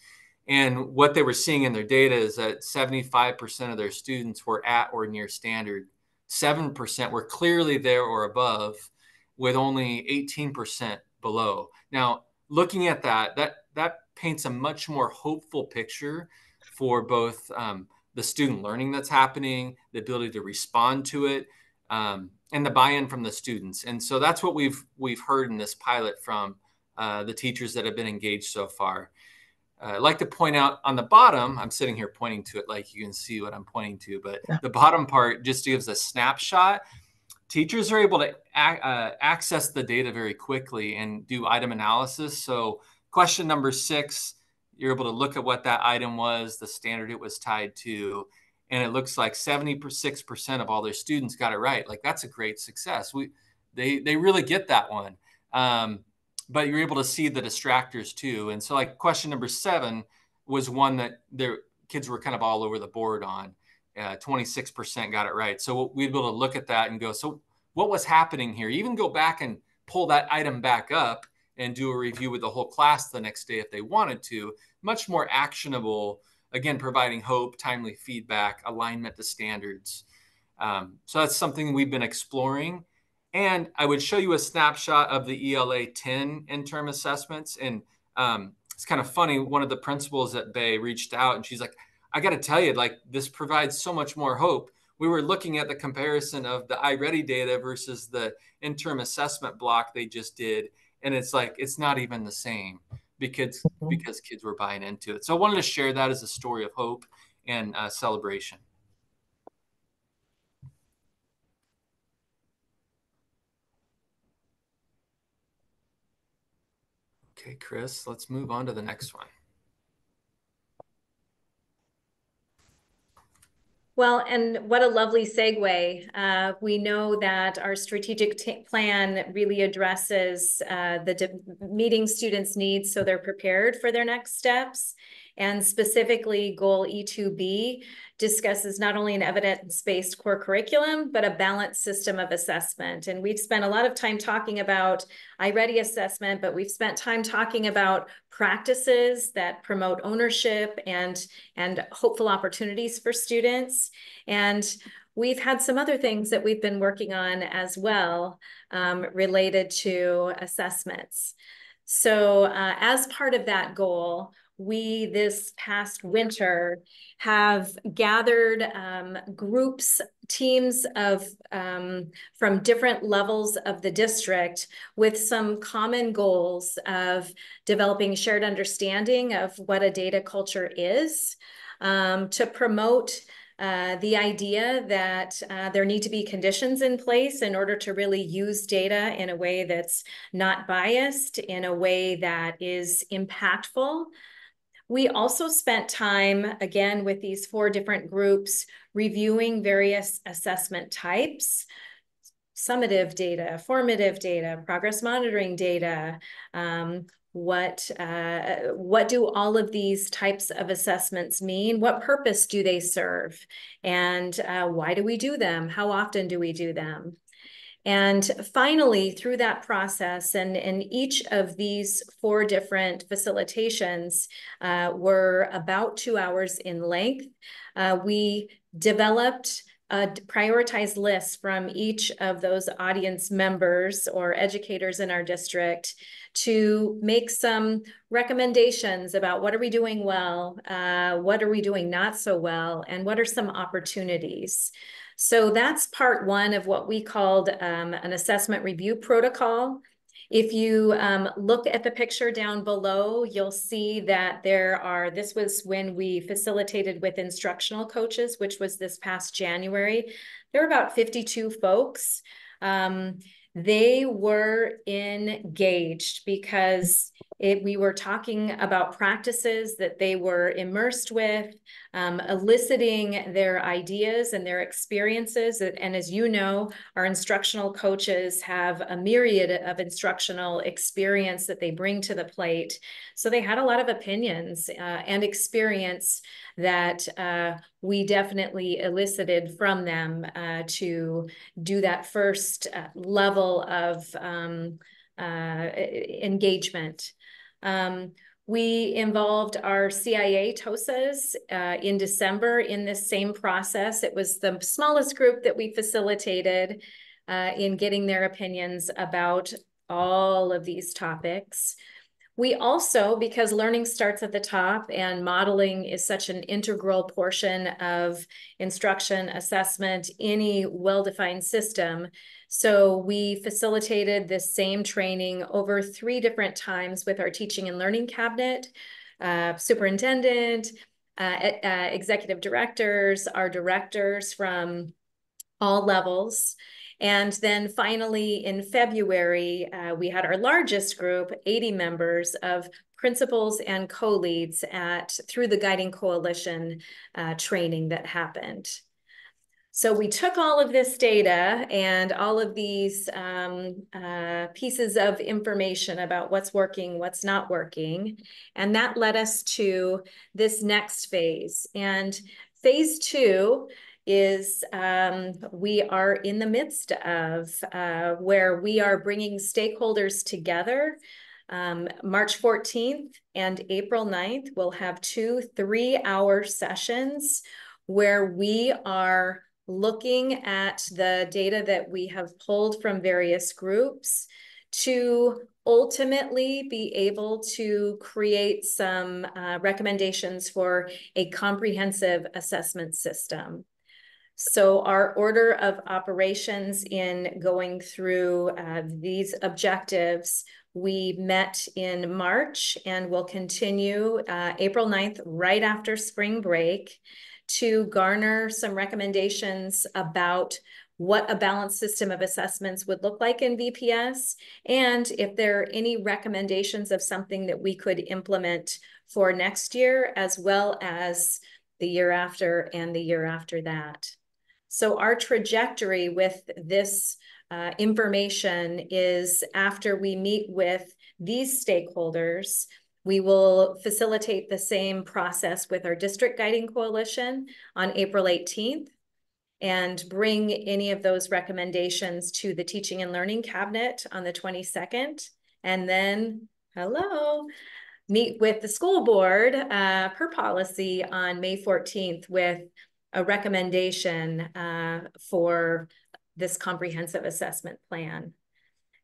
And what they were seeing in their data is that 75% of their students were at or near standard. 7% were clearly there or above, with only 18% below. Now, looking at that paints a much more hopeful picture for both the student learning that's happening, the ability to respond to it, and the buy-in from the students. And so that's what we've heard in this pilot from the teachers that have been engaged so far. I'd like to point out on the bottom, I'm sitting here pointing to it like you can see what I'm pointing to, but the bottom part just gives a snapshot. Teachers are able to access the data very quickly and do item analysis. So question number 6, you're able to look at what that item was, the standard it was tied to, and it looks like 76% of all their students got it right. Like, that's a great success. They really get that one. But you're able to see the distractors too. And so, like, question number 7 was one that their kids were kind of all over the board on. 26% got it right. So we'd be able to look at that and go, so what was happening here? Even go back and pull that item back up and do a review with the whole class the next day if they wanted to. Much more actionable, again, providing hope, timely feedback, alignment to standards. So that's something we've been exploring. And I would show you a snapshot of the ELA 10 interim assessments. And it's kind of funny. One of the principals at Bay reached out and she's like, I got to tell you, like, this provides so much more hope. We were looking at the comparison of the iReady data versus the interim assessment block they just did. And it's like, it's not even the same because kids were buying into it. So I wanted to share that as a story of hope and celebration. Okay, Chris, let's move on to the next one. Well, and what a lovely segue. We know that our strategic plan really addresses meeting students' needs so they're prepared for their next steps. And specifically, goal E2B discusses not only an evidence-based core curriculum, but a balanced system of assessment. And we've spent a lot of time talking about iReady assessment, but we've spent time talking about practices that promote ownership and hopeful opportunities for students. And we've had some other things that we've been working on as well related to assessments. So as part of that goal, we this past winter have gathered groups, teams of from different levels of the district with some common goals of developing shared understanding of what a data culture is, to promote the idea that there need to be conditions in place in order to really use data in a way that's not biased, in a way that is impactful. We also spent time, again, with these 4 different groups, reviewing various assessment types: summative data, formative data, progress monitoring data. What do all of these types of assessments mean? What purpose do they serve? And why do we do them? How often do we do them? And finally, through that process, and each of these 4 different facilitations were about 2 hours in length, we developed a prioritized list from each of those audience members or educators in our district to make some recommendations about what are we doing well, what are we doing not so well, and what are some opportunities. So that's part 1 of what we called an assessment review protocol. If you look at the picture down below, you'll see that this was when we facilitated with instructional coaches, which was this past January. There were about 52 folks. They were engaged because we were talking about practices that they were immersed with, eliciting their ideas and their experiences. And as you know, our instructional coaches have a myriad of instructional experience that they bring to the plate. So they had a lot of opinions and experience that we definitely elicited from them to do that first level of engagement. We involved our CIA TOSAs in December in this same process. It was the smallest group that we facilitated in getting their opinions about all of these topics. We also, because learning starts at the top and modeling is such an integral portion of instruction, assessment, any well-defined system, so we facilitated this same training over 3 different times with our teaching and learning cabinet, superintendent, executive directors, our directors from all levels. And then finally in February, we had our largest group, 80 members of principals and co-leads through the Guiding Coalition training that happened. So we took all of this data and all of these pieces of information about what's working, what's not working, and that led us to this next phase. And phase 2 is we are in the midst of where we are bringing stakeholders together. March 14th and April 9th, we'll have 2 3-hour sessions where we are looking at the data that we have pulled from various groups to ultimately be able to create some recommendations for a comprehensive assessment system. So our order of operations in going through these objectives, we met in March and will continue April 9th, right after spring break, to garner some recommendations about what a balanced system of assessments would look like in VPS, and if there are any recommendations of something that we could implement for next year, as well as the year after and the year after that. So our trajectory with this information is, after we meet with these stakeholders, we will facilitate the same process with our district guiding coalition on April 18th and bring any of those recommendations to the teaching and learning cabinet on the 22nd. And then, meet with the school board per policy on May 14th with a recommendation for this comprehensive assessment plan.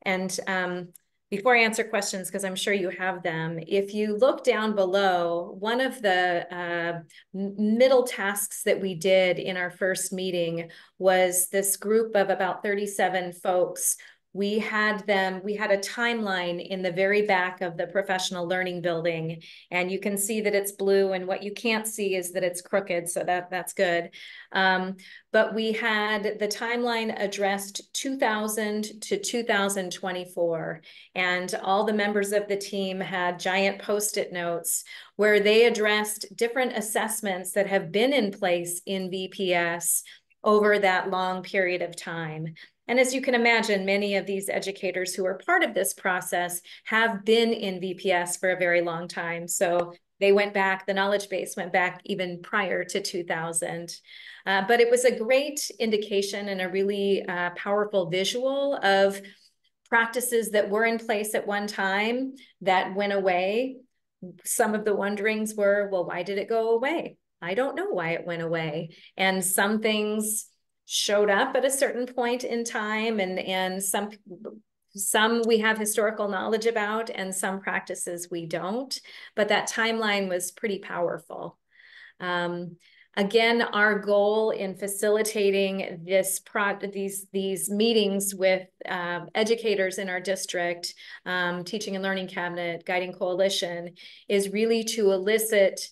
And before I answer questions, because I'm sure you have them, if you look down below, one of the middle tasks that we did in our first meeting was this group of about 37 folks. We had a timeline in the very back of the professional learning building, and you can see that it's blue, and what you can't see is that it's crooked, so that's good. But we had the timeline addressed 2000 to 2024, and all the members of the team had giant Post-it notes where they addressed different assessments that have been in place in VPS over that long period of time. And as you can imagine, many of these educators who are part of this process have been in VPS for a very long time. So they went back, the knowledge base went back even prior to 2000. But it was a great indication and a really powerful visual of practices that were in place at one time that went away. Some of the wonderings were, well, why did it go away? I don't know why it went away. And some things showed up at a certain point in time, and some we have historical knowledge about, and some practices we don't, but that timeline was pretty powerful. Again, our goal in facilitating these meetings with educators in our district, teaching and learning cabinet, guiding coalition, is really to elicit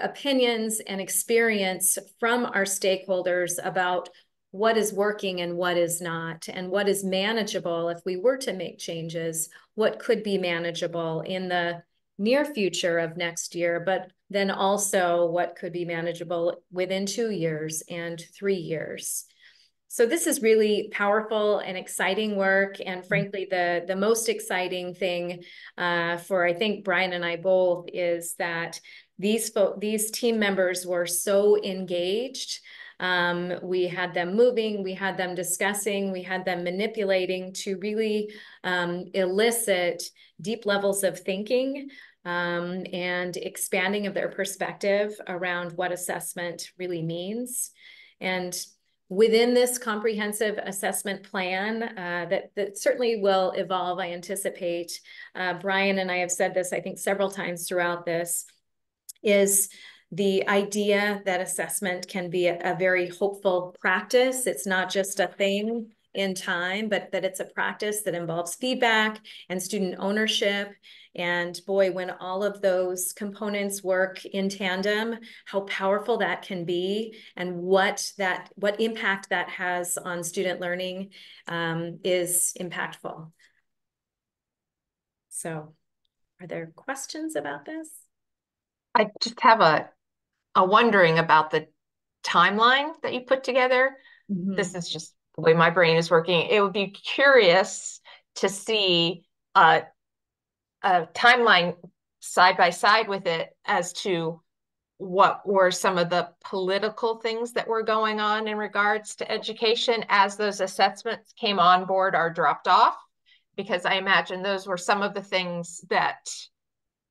opinions and experience from our stakeholders about what is working and what is not, and what is manageable if we were to make changes, what could be manageable in the near future of next year, but then also what could be manageable within 2 years and 3 years. So this is really powerful and exciting work. And frankly, the most exciting thing for, I think, Brian and I both, is that these team members were so engaged. We had them moving, we had them discussing, we had them manipulating to really elicit deep levels of thinking and expanding of their perspective around what assessment really means. And within this comprehensive assessment plan that certainly will evolve, I anticipate. Brian and I have said this, I think, several times throughout this, is the idea that assessment can be a very hopeful practice. It's not just a thing in time, but that it's a practice that involves feedback and student ownership. And boy, when all of those components work in tandem, how powerful that can be and what impact that has on student learning is impactful. So are there questions about this? I just have a wondering about the timeline that you put together. Mm-hmm. This is just the way my brain is working. It would be curious to see a timeline side by side with it as to what were some of the political things that were going on in regards to education as those assessments came on board or dropped off, because I imagine those were some of the things that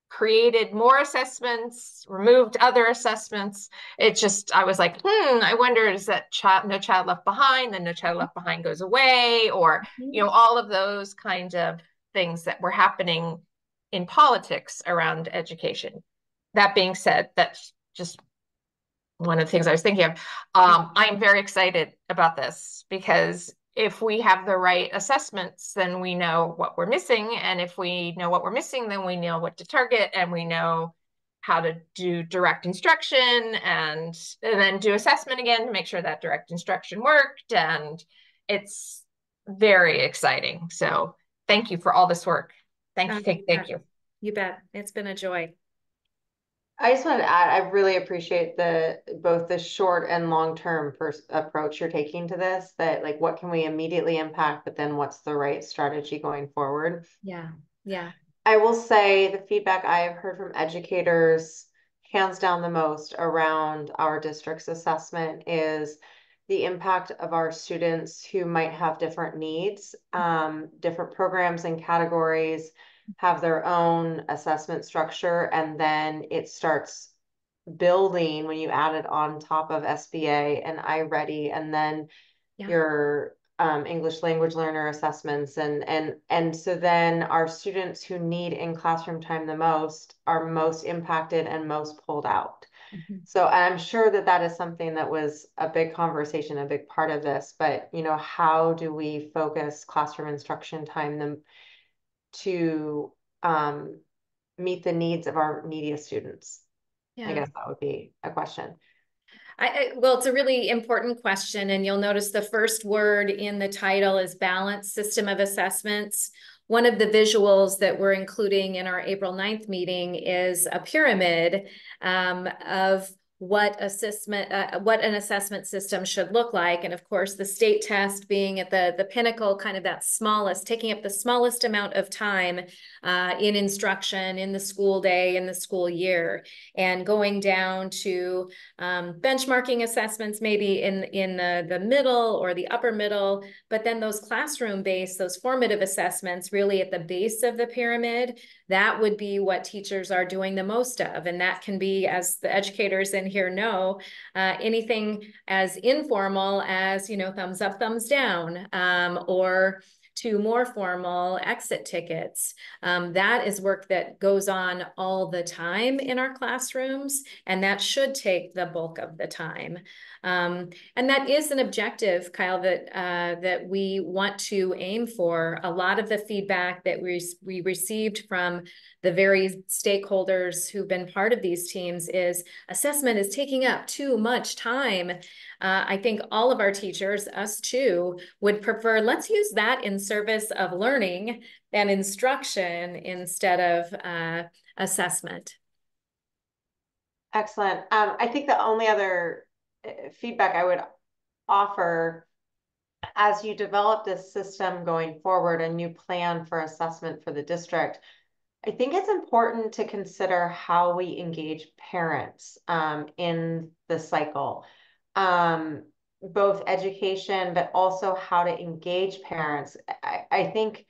created more assessments, removed other assessments. It just, I was like, I wonder, is that No Child Left Behind, then No Child Left Behind goes away, or, all of those kind of things that were happening in politics around education. That being said, that's just one of the things I was thinking of. I'm very excited about this because if we have the right assessments, then we know what we're missing. And if we know what we're missing, then we know what to target and we know how to do direct instruction and then do assessment again to make sure that direct instruction worked. And it's very exciting. So thank you for all this work. Thank you. Thank you. You bet. It's been a joy. I just wanted to add, I really appreciate both the short and long-term approach you're taking to this, that like what can we immediately impact, but then what's the right strategy going forward? Yeah. Yeah. I will say the feedback I have heard from educators, hands down the most around our district's assessment is the impact of our students who might have different needs, different programs and categories have their own assessment structure, and then it starts building when you add it on top of SBA and iReady, and then your English language learner assessments, and so then our students who need in classroom time the most are most impacted and most pulled out. So I'm sure that is something that was a big conversation, a big part of this, but how do we focus classroom instruction time to meet the needs of our neediest students? I guess that would be a question. Well, it's a really important question, and you'll notice the first word in the title is balance system of assessments. One of the visuals that we're including in our April 9th meeting is a pyramid of what an assessment system should look like. And of course, the state test being at the pinnacle, kind of that smallest, taking up the smallest amount of time in instruction, in the school day, in the school year, and going down to benchmarking assessments, maybe in the middle or the upper middle, but then those classroom-based, those formative assessments really at the base of the pyramid, that would be what teachers are doing the most of. And that can be, as the educators in here know, anything as informal as, thumbs up, thumbs down, or to more formal exit tickets. That is work that goes on all the time in our classrooms, and that should take the bulk of the time. And that is an objective, Kyle, that we want to aim for. A lot of the feedback that we received from the various stakeholders who've been part of these teams is assessment is taking up too much time. I think all of our teachers, us too, would prefer, let's use that in service of learning and instruction instead of assessment. Excellent. I think the only other feedback I would offer, as you develop this system going forward, a new plan for assessment for the district, I think it's important to consider how we engage parents in the cycle. Both education, but also how to engage parents. I think,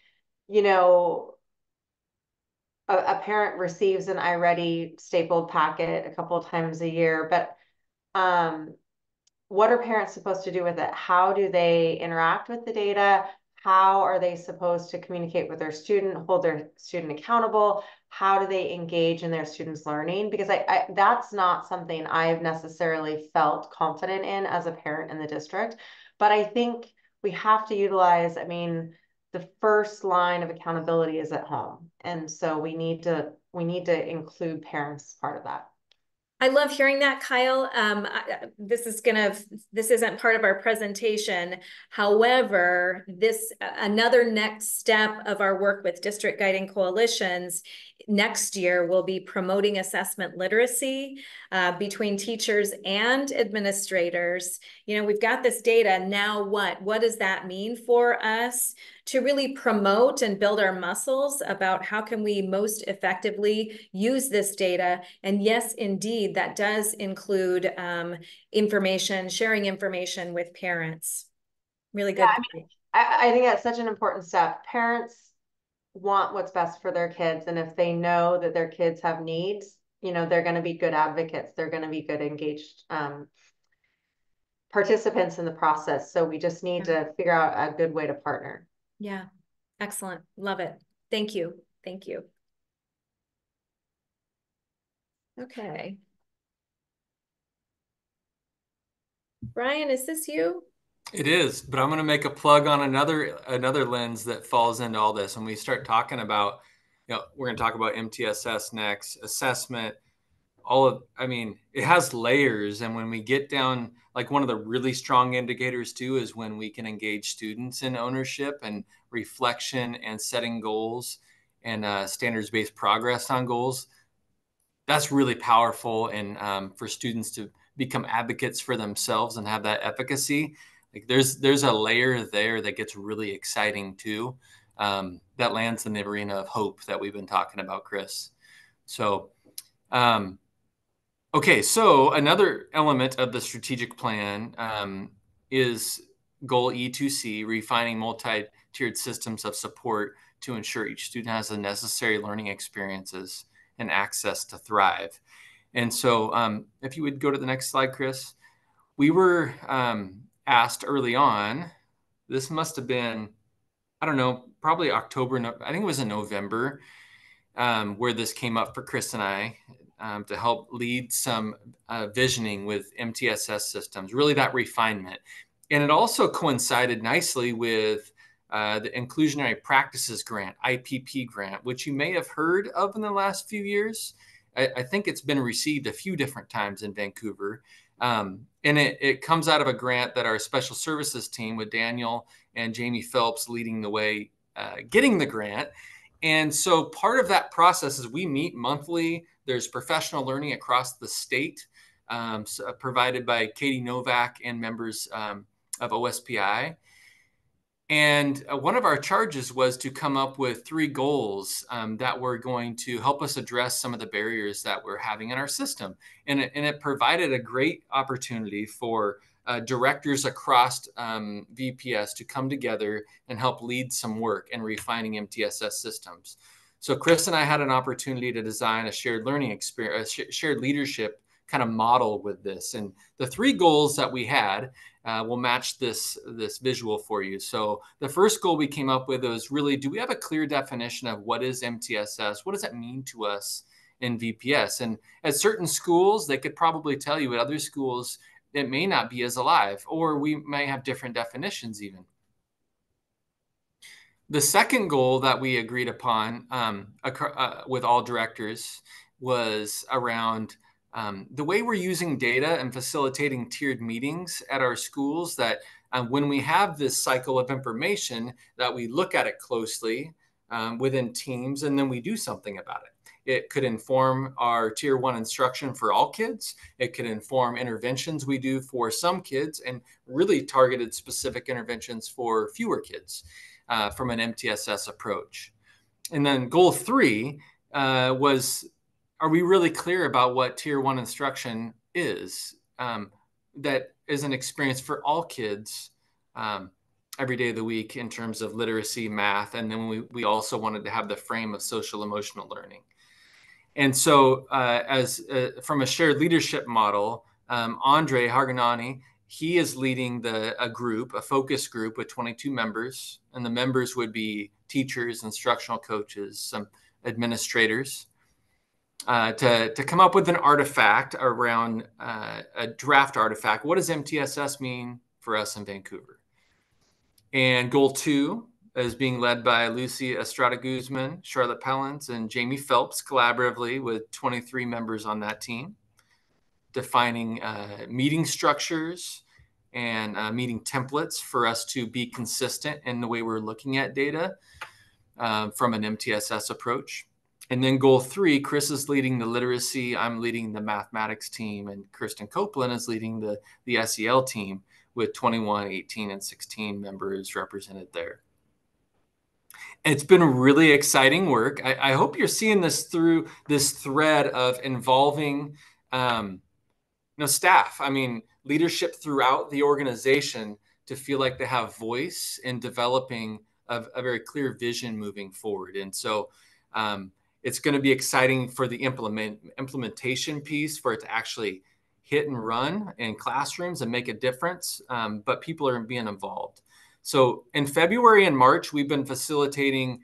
a parent receives an iReady stapled packet a couple of times a year, but what are parents supposed to do with it? How do they interact with the data? How are they supposed to communicate with their student, hold their student accountable? How do they engage in their students' learning? Because that's not something I've necessarily felt confident in as a parent in the district. But I think we have to utilize, I mean, the first line of accountability is at home. And so we need to include parents as part of that. I love hearing that, Kyle. This isn't part of our presentation. However, another next step of our work with district guiding coalitions next year will be promoting assessment literacy between teachers and administrators. You know, we've got this data. Now what? What does that mean for us to really promote and build our muscles about how can we most effectively use this data? And yes, indeed, that does include sharing information with parents. Really good. Yeah, I think that's such an important step. Parents want what's best for their kids. And if they know that their kids have needs, you know, they're going to be good advocates. They're going to be good engaged participants in the process. So we just need to figure out a good way to partner. Yeah. Excellent. Love it. Thank you. Thank you. Okay. Brian, is this you? It is, but I'm going to make a plug on another lens that falls into all this. And we start talking about, we're going to talk about MTSS next, assessment, I mean, it has layers. And when we get down, like one of the really strong indicators too, is when we can engage students in ownership and reflection and setting goals and standards-based progress on goals. That's really powerful. And for students to become advocates for themselves and have that efficacy, like there's a layer there that gets really exciting too. That lands in the arena of hope that we've been talking about, Chris. So, okay, so another element of the strategic plan is goal E2C, refining multi-tiered systems of support to ensure each student has the necessary learning experiences and access to thrive. And so if you would go to the next slide, Chris, we were asked early on, this must have been, I don't know, probably October, I think it was in November, where this came up for Chris and I to help lead some visioning with MTSS systems, really that refinement. And it also coincided nicely with the Inclusionary Practices Grant, IPP grant, which you may have heard of in the last few years. I think it's been received a few different times in Vancouver. And it comes out of a grant that our special services team with Daniel and Jamie Phelps leading the way, getting the grant. And so part of that process is we meet monthly. There's professional learning across the state provided by Katie Novak and members of OSPI. And one of our charges was to come up with 3 goals that were going to help us address some of the barriers that we're having in our system. And it provided a great opportunity for directors across VPS to come together and help lead some work in refining MTSS systems. So Chris and I had an opportunity to design a shared learning experience, shared leadership kind of model with this. And the 3 goals that we had will match this visual for you. So the first goal we came up with was really, do we have a clear definition of what is MTSS? What does that mean to us in VPS? And at certain schools, they could probably tell you. At other schools, it may not be as alive, or we may have different definitions even. The second goal that we agreed upon with all directors was around the way we're using data and facilitating tiered meetings at our schools, that when we have this cycle of information, that we look at it closely within teams, and then we do something about it. It could inform our tier 1 instruction for all kids. It could inform interventions we do for some kids, and really targeted specific interventions for fewer kids from an MTSS approach. And then goal 3 was, are we really clear about what tier 1 instruction is? That is an experience for all kids every day of the week in terms of literacy, math. And then we also wanted to have the frame of social emotional learning. And so from a shared leadership model, Andre Harganani, He is leading a focus group with 22 members, and the members would be teachers, instructional coaches, some administrators, to come up with an artifact around a draft artifact. What does MTSS mean for us in Vancouver? And goal 2 is being led by Lucy Estrada Guzman, Charlotte Pellens, and Jamie Phelps collaboratively with 23 members on that team, defining meeting structures and meeting templates for us to be consistent in the way we're looking at data from an MTSS approach. And then goal 3, Chris is leading the literacy, I'm leading the mathematics team, and Kristen Copeland is leading the SEL team with 21, 18, and 16 members represented there. It's been really exciting work. I hope you're seeing this through this thread of involving staff. I mean, leadership throughout the organization to feel like they have voice in developing a very clear vision moving forward. And so it's going to be exciting for the implementation piece, for it to actually hit and run in classrooms and make a difference. But people are being involved. So in February and March, we've been facilitating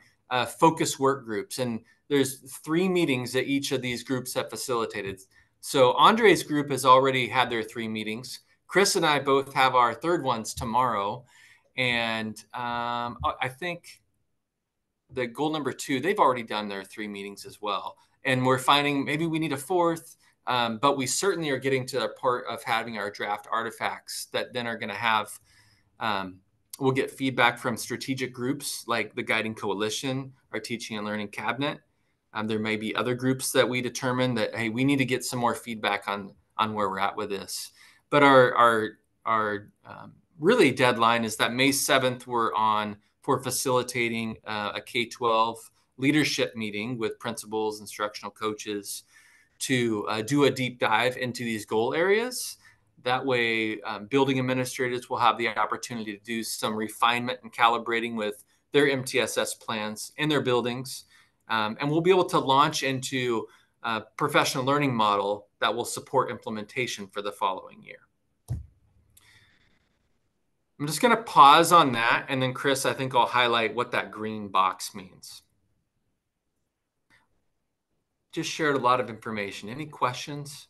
focus work groups, and there's 3 meetings that each of these groups have facilitated. So Andre's group has already had their 3 meetings. Chris and I both have our 3rd ones tomorrow. And I think the goal number 2, they've already done their 3 meetings as well. And we're finding maybe we need a 4th, but we certainly are getting to the part of having our draft artifacts that then are going to have, we'll get feedback from strategic groups like the Guiding Coalition, our Teaching and Learning Cabinet. There may be other groups that we determine that, hey, we need to get some more feedback on where we're at with this. But our really deadline is that May 7th we're on for facilitating a K-12 leadership meeting with principals, instructional coaches to do a deep dive into these goal areas. That way, building administrators will have the opportunity to do some refinement and calibrating with their MTSS plans in their buildings. And we'll be able to launch into a professional learning model that will support implementation for the following year. I'm just going to pause on that. And then, Chris, I think I'll highlight what that green box means. Just shared a lot of information. Any questions?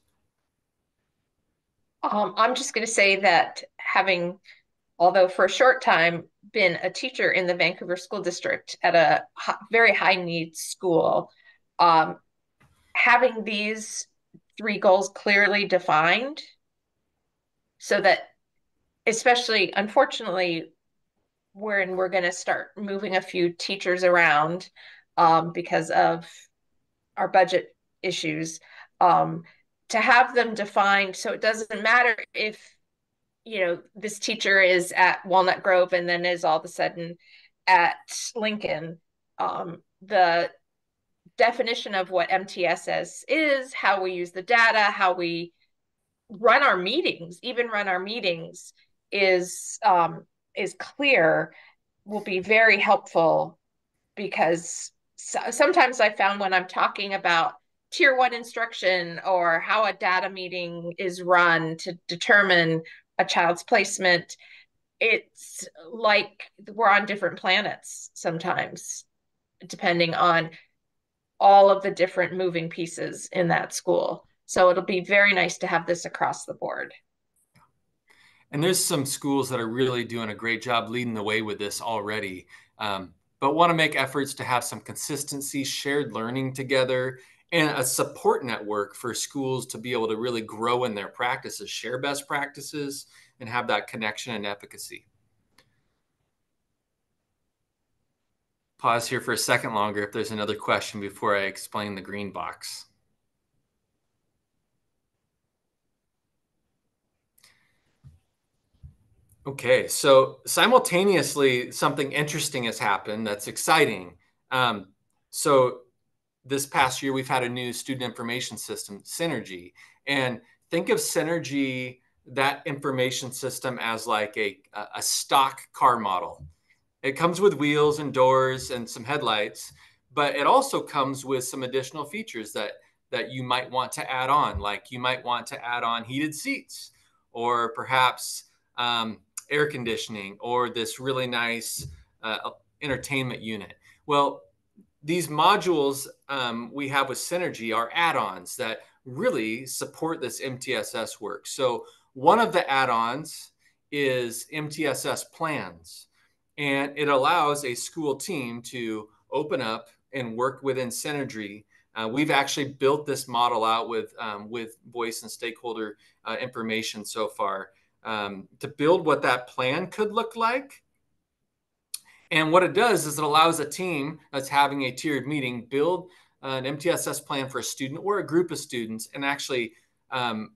I'm just going to say that having, although for a short time, been a teacher in the Vancouver School District at a very high needs school, having these 3 goals clearly defined so that, especially unfortunately, when we're going to start moving a few teachers around because of our budget issues, to have them defined so it doesn't matter if this teacher is at Walnut Grove and then is all of a sudden at Lincoln. The definition of what MTSS is, how we use the data, how we run our meetings, is clear, will be very helpful, because sometimes I found when I'm talking about tier 1 instruction or how a data meeting is run to determine a child's placement, it's like we're on different planets sometimes, depending on all of the different moving pieces in that school. So it'll be very nice to have this across the board. And there's some schools that are really doing a great job leading the way with this already, but want to make efforts to have some consistency, shared learning together, and a support network for schools to be able to really grow in their practices, share best practices, and have that connection and efficacy. Pause here for a second longer if there's another question before I explain the green box. Okay, so simultaneously, something interesting has happened that's exciting. So this past year, we've had a new student information system, Synergy. And think of Synergy, that information system, as like a stock car model. It comes with wheels and doors and some headlights, but it also comes with some additional features that you might want to add on, like you might want to add on heated seats, or perhaps air conditioning, or this really nice entertainment unit. Well, these modules we have with Synergy are add-ons that really support this MTSS work. So one of the add-ons is MTSS plans, and it allows a school team to open up and work within Synergy. We've actually built this model out with voice and stakeholder information so far to build what that plan could look like. And what it does is it allows a team that's having a tiered meeting build an MTSS plan for a student or a group of students and actually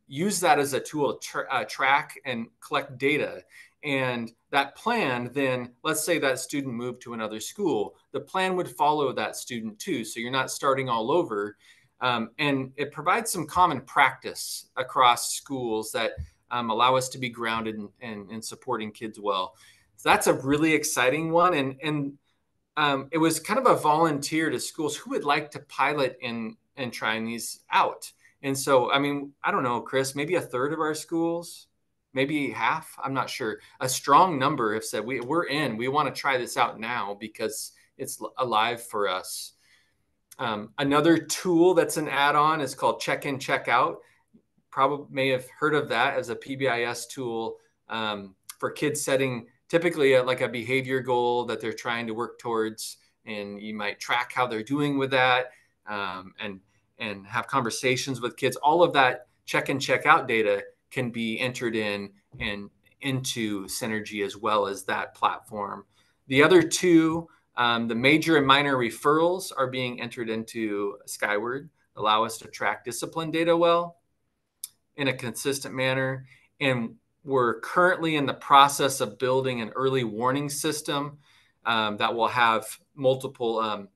use that as a tool to track and collect data. And that plan, then let's say that student moved to another school, the plan would follow that student too. So you're not starting all over. And it provides some common practice across schools that allow us to be grounded in supporting kids well. So that's a really exciting one. And it was kind of a volunteer to schools who would like to pilot and trying these out. And so, I mean, I don't know, Chris, maybe a third of our schools, maybe half, I'm not sure. A strong number have said, we're in, we want to try this out now because it's alive for us. Another tool that's an add-on is called Check-in, Check-out. Probably may have heard of that as a PBIS tool for kids setting typically like a behavior goal that they're trying to work towards, and you might track how they're doing with that, and have conversations with kids. All of that check in, check out data can be entered in and into Synergy as well as that platform. The other two, the major and minor referrals, are being entered into Skyward, allow us to track discipline data well in a consistent manner. And we're currently in the process of building an early warning system that will have multiple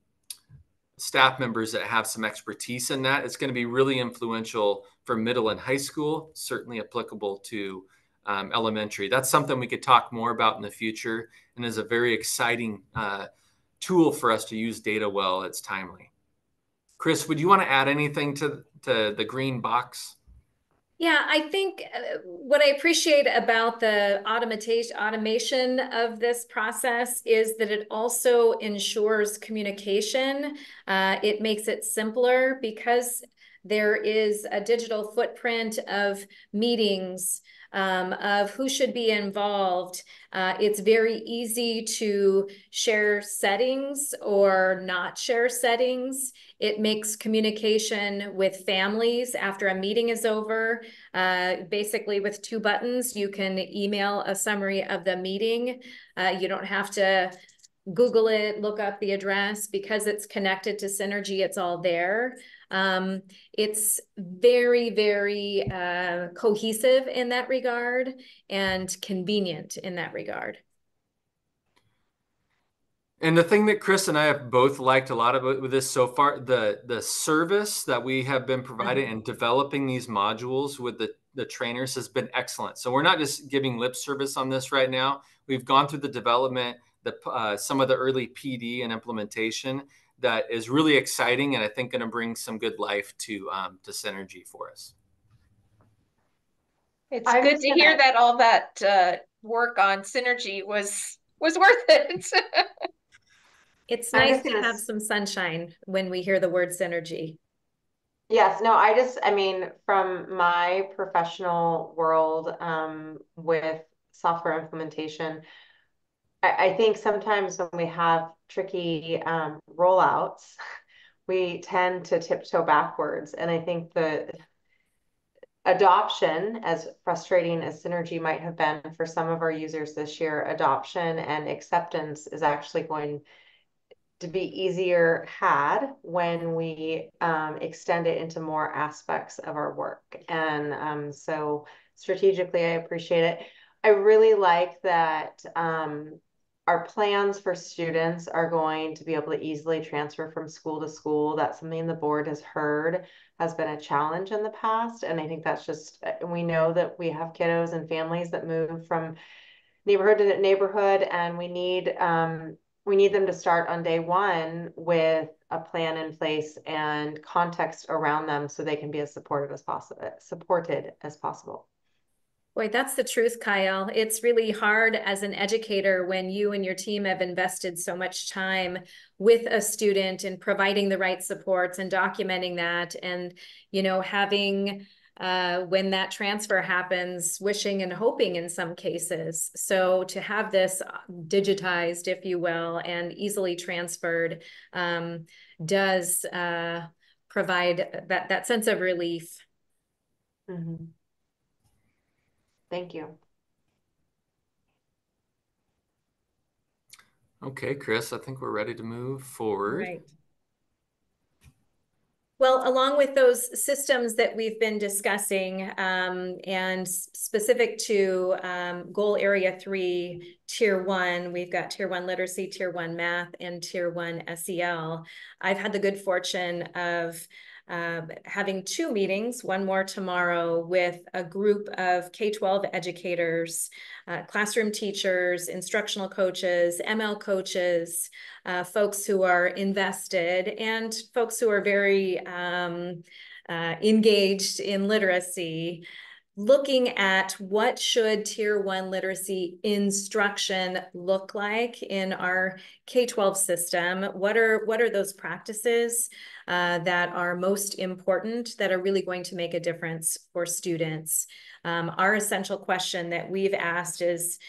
staff members that have some expertise in that. It's going to be really influential for middle and high school, certainly applicable to elementary. That's something we could talk more about in the future and is a very exciting tool for us to use data well. It's timely. Chris, would you want to add anything to the green box? Yeah, I think what I appreciate about the automation of this process is that it also ensures communication. It makes it simpler because there is a digital footprint of meetings, of who should be involved. It's very easy to share settings or not share settings. It makes communication with families after a meeting is over. Basically, with 2 buttons, you can email a summary of the meeting. You don't have to Google it, look up the address. Because it's connected to Synergy, it's all there. It's very, very cohesive in that regard and convenient in that regard. And the thing that Chris and I have both liked a lot about with this so far, the service that we have been providing and developing these modules with the trainers has been excellent. So we're not just giving lip service on this right now. We've gone through the development, some of the early PD and implementation that is really exciting, and I think going to bring some good life to Synergy for us. It's good to hear that all that work on Synergy was worth it. It's nice to have some sunshine when we hear the word Synergy. Yes, no, I mean, from my professional world with software implementation, I think sometimes when we have tricky rollouts, we tend to tiptoe backwards. And I think the adoption, as frustrating as Synergy might have been for some of our users this year, adoption and acceptance is actually going to be easier had when we extend it into more aspects of our work. And so strategically, I appreciate it. I really like that our plans for students are going to be able to easily transfer from school to school. That's something the board has heard has been a challenge in the past. And I think that's just, we know that we have kiddos and families that move from neighborhood to neighborhood, and we need them to start on day one with a plan in place and context around them so they can be as supported as possible. Boy, that's the truth, Kyle. It's really hard as an educator when you and your team have invested so much time with a student and providing the right supports and documenting that, and, you know, having when that transfer happens, wishing and hoping in some cases. So to have this digitized, if you will, and easily transferred does provide that sense of relief. Mm-hmm. Thank you. Okay, Chris, I think we're ready to move forward. Right. Well, along with those systems that we've been discussing, and specific to goal area 3, tier 1, we've got tier 1 literacy, tier 1 math, and tier 1 SEL. I've had the good fortune of having 2 meetings, one more tomorrow, with a group of K-12 educators, classroom teachers, instructional coaches, ML coaches, folks who are invested, and folks who are very engaged in literacy, looking at what should tier 1 literacy instruction look like in our K-12 system. What are those practices that are most important, that are really going to make a difference for students? Our essential question that we've asked is,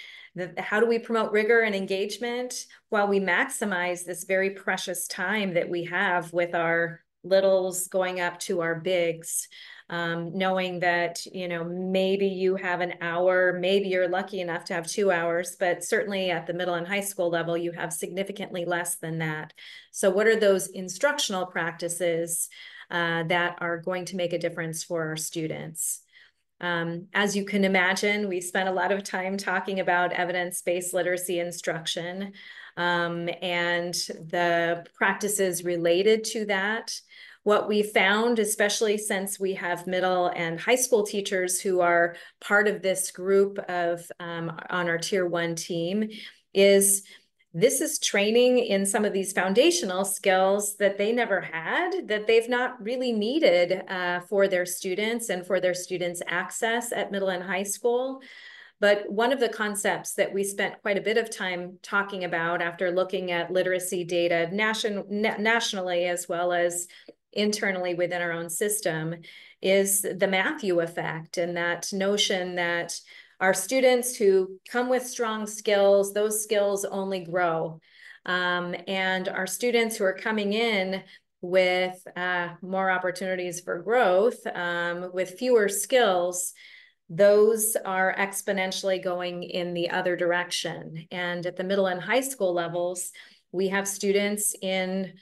how do we promote rigor and engagement while we maximize this very precious time that we have with our littles going up to our bigs? Knowing that, you know, maybe you have an hour, maybe you're lucky enough to have 2 hours, but certainly at the middle and high school level, you have significantly less than that. So what are those instructional practices that are going to make a difference for our students? As you can imagine, we spent a lot of time talking about evidence-based literacy instruction and the practices related to that. What we found, especially since we have middle and high school teachers who are part of this group of on our tier 1 team, is this is training in some of these foundational skills that they never had, that they've not really needed for their students and for their students' access at middle and high school. But one of the concepts that we spent quite a bit of time talking about after looking at literacy data nationally as well as internally within our own system is the Matthew effect, and that notion that our students who come with strong skills, those skills only grow. And our students who are coming in with more opportunities for growth, with fewer skills, those are exponentially going in the other direction. And at the middle and high school levels, we have students in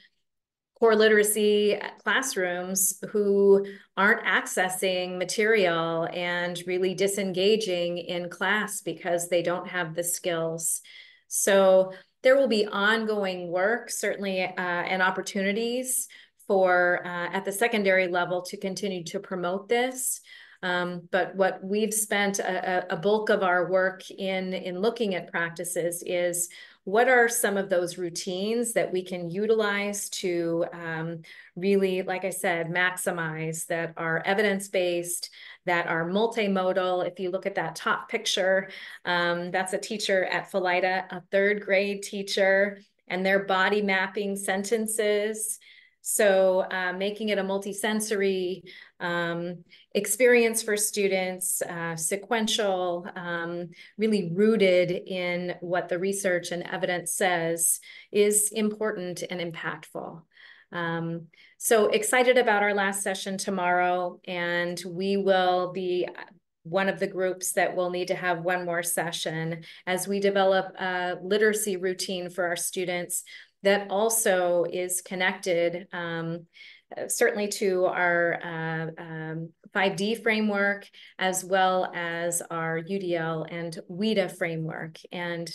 core literacy classrooms who aren't accessing material and really disengaging in class because they don't have the skills. So there will be ongoing work, certainly, and opportunities for at the secondary level to continue to promote this. But what we've spent a bulk of our work in looking at practices is, what are some of those routines that we can utilize to really, like I said, maximize, that are evidence-based, that are multimodal? If you look at that top picture, that's a teacher at Philida, a 3rd grade teacher, and they're body mapping sentences. So making it a multisensory experience for students, sequential, really rooted in what the research and evidence says is important and impactful. So excited about our last session tomorrow, and we will be one of the groups that will need to have one more session as we develop a literacy routine for our students that also is connected certainly to our 5D framework, as well as our UDL and WIDA framework. And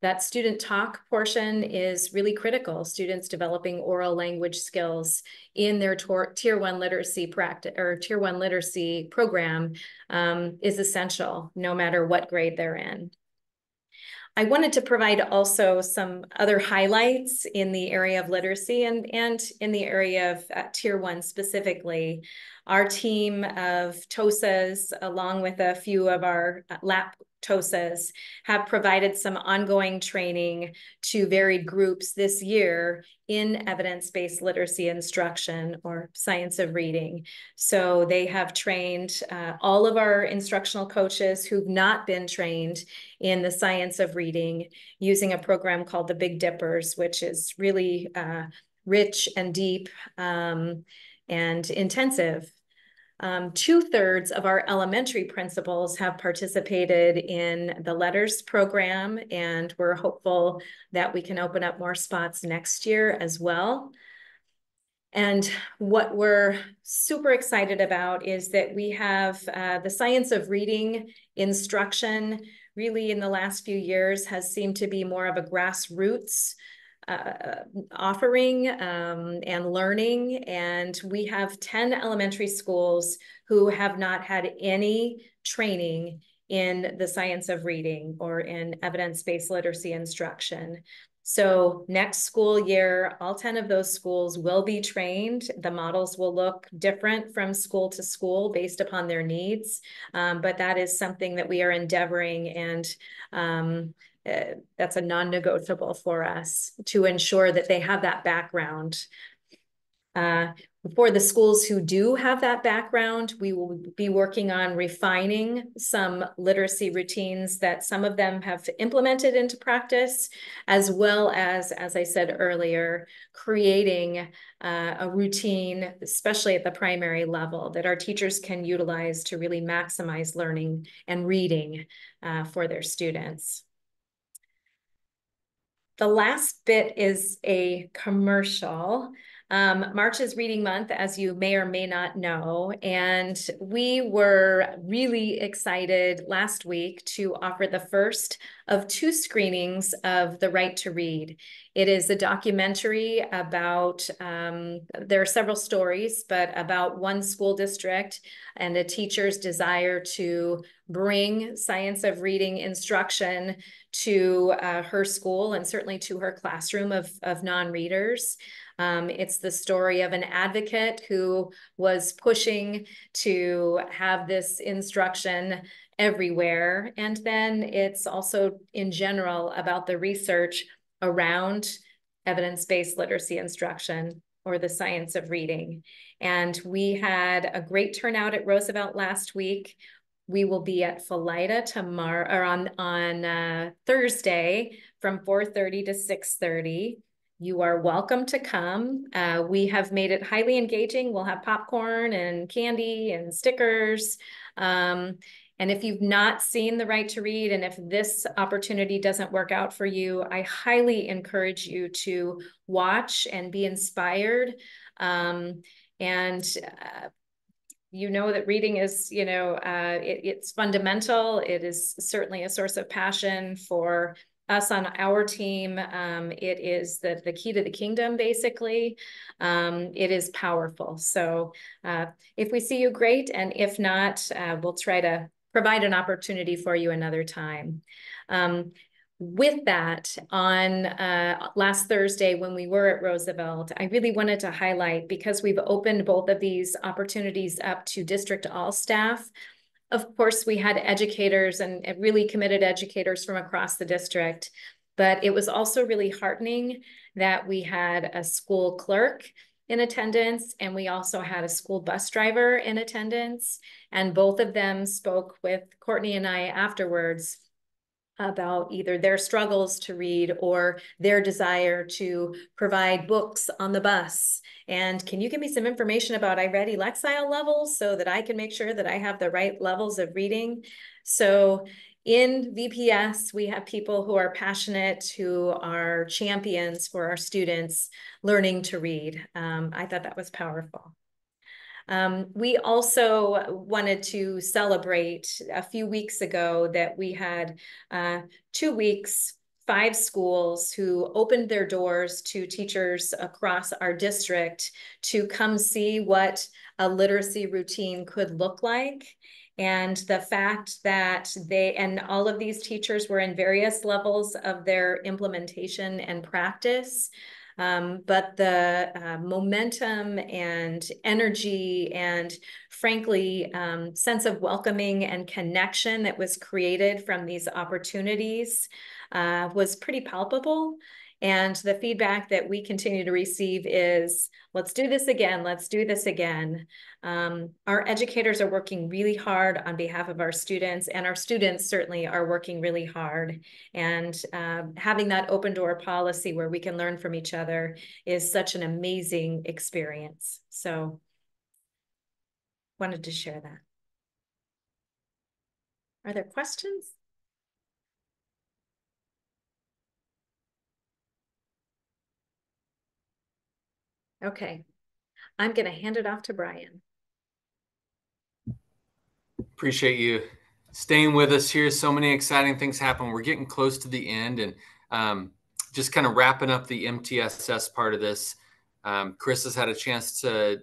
that student talk portion is really critical. Students developing oral language skills in their tier 1 literacy practice or tier 1 literacy program is essential, no matter what grade they're in. I wanted to provide also some other highlights in the area of literacy and in the area of Tier 1 specifically. Our team of TOSAs, along with a few of our LAP TOSAs, have provided some ongoing training to varied groups this year in evidence-based literacy instruction or science of reading. So they have trained all of our instructional coaches who've not been trained in the science of reading using a program called the Big Dippers, which is really rich and deep and intensive. 2/3 of our elementary principals have participated in the Letters program, and we're hopeful that we can open up more spots next year as well. And what we're super excited about is that we have the science of reading instruction really in the last few years has seemed to be more of a grassroots offering and learning. And we have 10 elementary schools who have not had any training in the science of reading or in evidence-based literacy instruction. So next school year, all 10 of those schools will be trained. The models will look different from school to school based upon their needs. But that is something that we are endeavoring, and that's a non-negotiable for us to ensure that they have that background. For the schools who do have that background, we will be working on refining some literacy routines that some of them have implemented into practice, as well as I said earlier, creating a routine, especially at the primary level, that our teachers can utilize to really maximize learning and reading for their students. The last bit is a commercial. March is Reading Month, as you may or may not know, and we were really excited last week to offer the first of 2 screenings of The Right to Read. It is a documentary about, there are several stories, but about one school district and a teacher's desire to bring science of reading instruction to her school and certainly to her classroom of non-readers. It's the story of an advocate who was pushing to have this instruction everywhere. And then it's also in general about the research around evidence-based literacy instruction or the science of reading. And we had a great turnout at Roosevelt last week. We will be at Philida tomorrow, or on Thursday from 4:30 to 6:30. You are welcome to come. We have made it highly engaging. We'll have popcorn and candy and stickers. And if you've not seen The Right to Read, and if this opportunity doesn't work out for you, I highly encourage you to watch and be inspired. You know that reading is, it's fundamental. It is certainly a source of passion for us on our team. It is the key to the kingdom, basically. It is powerful. So if we see you, great. And if not, we'll try to provide an opportunity for you another time. With that, on last Thursday when we were at Roosevelt, I really wanted to highlight, because we've opened both of these opportunities up to district all staff. Of course, we had educators and really committed educators from across the district, but it was also really heartening that we had a school clerk in attendance, and we also had a school bus driver in attendance, and both of them spoke with Courtney and I afterwards about either their struggles to read or their desire to provide books on the bus. And can you give me some information about iReady Lexile levels so that I can make sure that I have the right levels of reading? So in VPS, we have people who are passionate, who are champions for our students learning to read. I thought that was powerful. We also wanted to celebrate a few weeks ago that we had 2 weeks, 5 schools who opened their doors to teachers across our district to come see what a literacy routine could look like. And the fact that all of these teachers were in various levels of their implementation and practice, but the momentum and energy and frankly, sense of welcoming and connection that was created from these opportunities was pretty palpable. And the feedback that we continue to receive is, let's do this again, let's do this again. Our educators are working really hard on behalf of our students, and our students certainly are working really hard. And having that open door policy where we can learn from each other is such an amazing experience. So wanted to share that. Are there questions? Okay, I'm going to hand it off to Brian. Appreciate you staying with us here. So many exciting things happen. We're getting close to the end, and just kind of wrapping up the MTSS part of this. Chris has had a chance to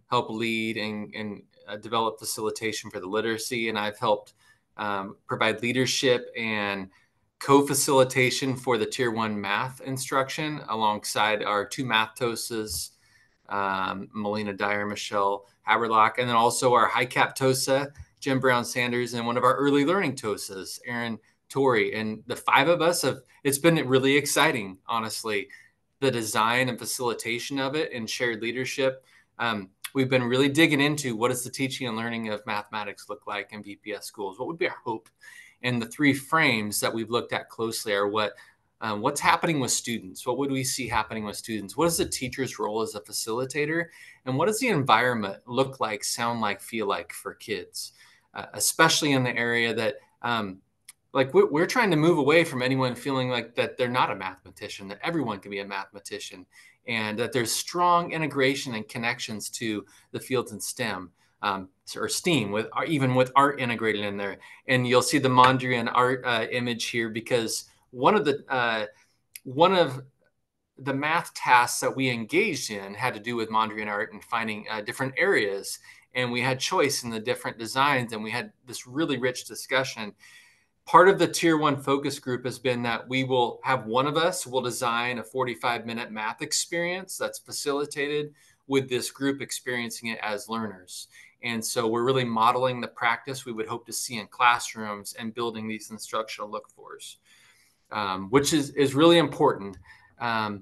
help lead and develop facilitation for the literacy, and I've helped provide leadership and co-facilitation for the Tier 1 math instruction alongside our two math TOSAs, Melina Dyer, Michelle Haberlock, and then also our high cap TOSA, Jim Brown Sanders, and one of our early learning TOSAs, Aaron Torrey. And the five of us it's been really exciting, honestly, the design and facilitation of it and shared leadership. We've been really digging into what does the teaching and learning of mathematics look like in VPS schools? What would be our hope? And the three frames that we've looked at closely are what's happening with students? What would we see happening with students? What is the teacher's role as a facilitator? And what does the environment look like, sound like, feel like for kids? Especially in the area that like we're trying to move away from anyone feeling like that they're not a mathematician, that everyone can be a mathematician, and that there's strong integration and connections to the fields in STEM or STEAM, even with art integrated in there. And you'll see the Mondrian art image here because one of the math tasks that we engaged in had to do with Mondrian art and finding different areas. And we had choice in the different designs, and we had this really rich discussion. Part of the Tier 1 focus group has been that we will have one of us will design a 45-minute math experience that's facilitated with this group experiencing it as learners. And so we're really modeling the practice we would hope to see in classrooms and building these instructional look-fors, which is really important. I've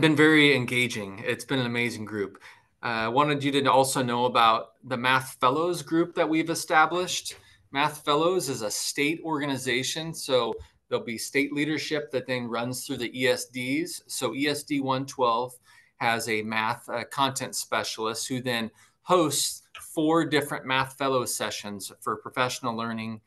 been very engaging. It's been an amazing group. I wanted you to also know about the Math Fellows group that we've established. Math Fellows is a state organization, so there'll be state leadership that then runs through the ESDs. So ESD 112 has a math content specialist who then hosts 4 different Math Fellows sessions for professional learning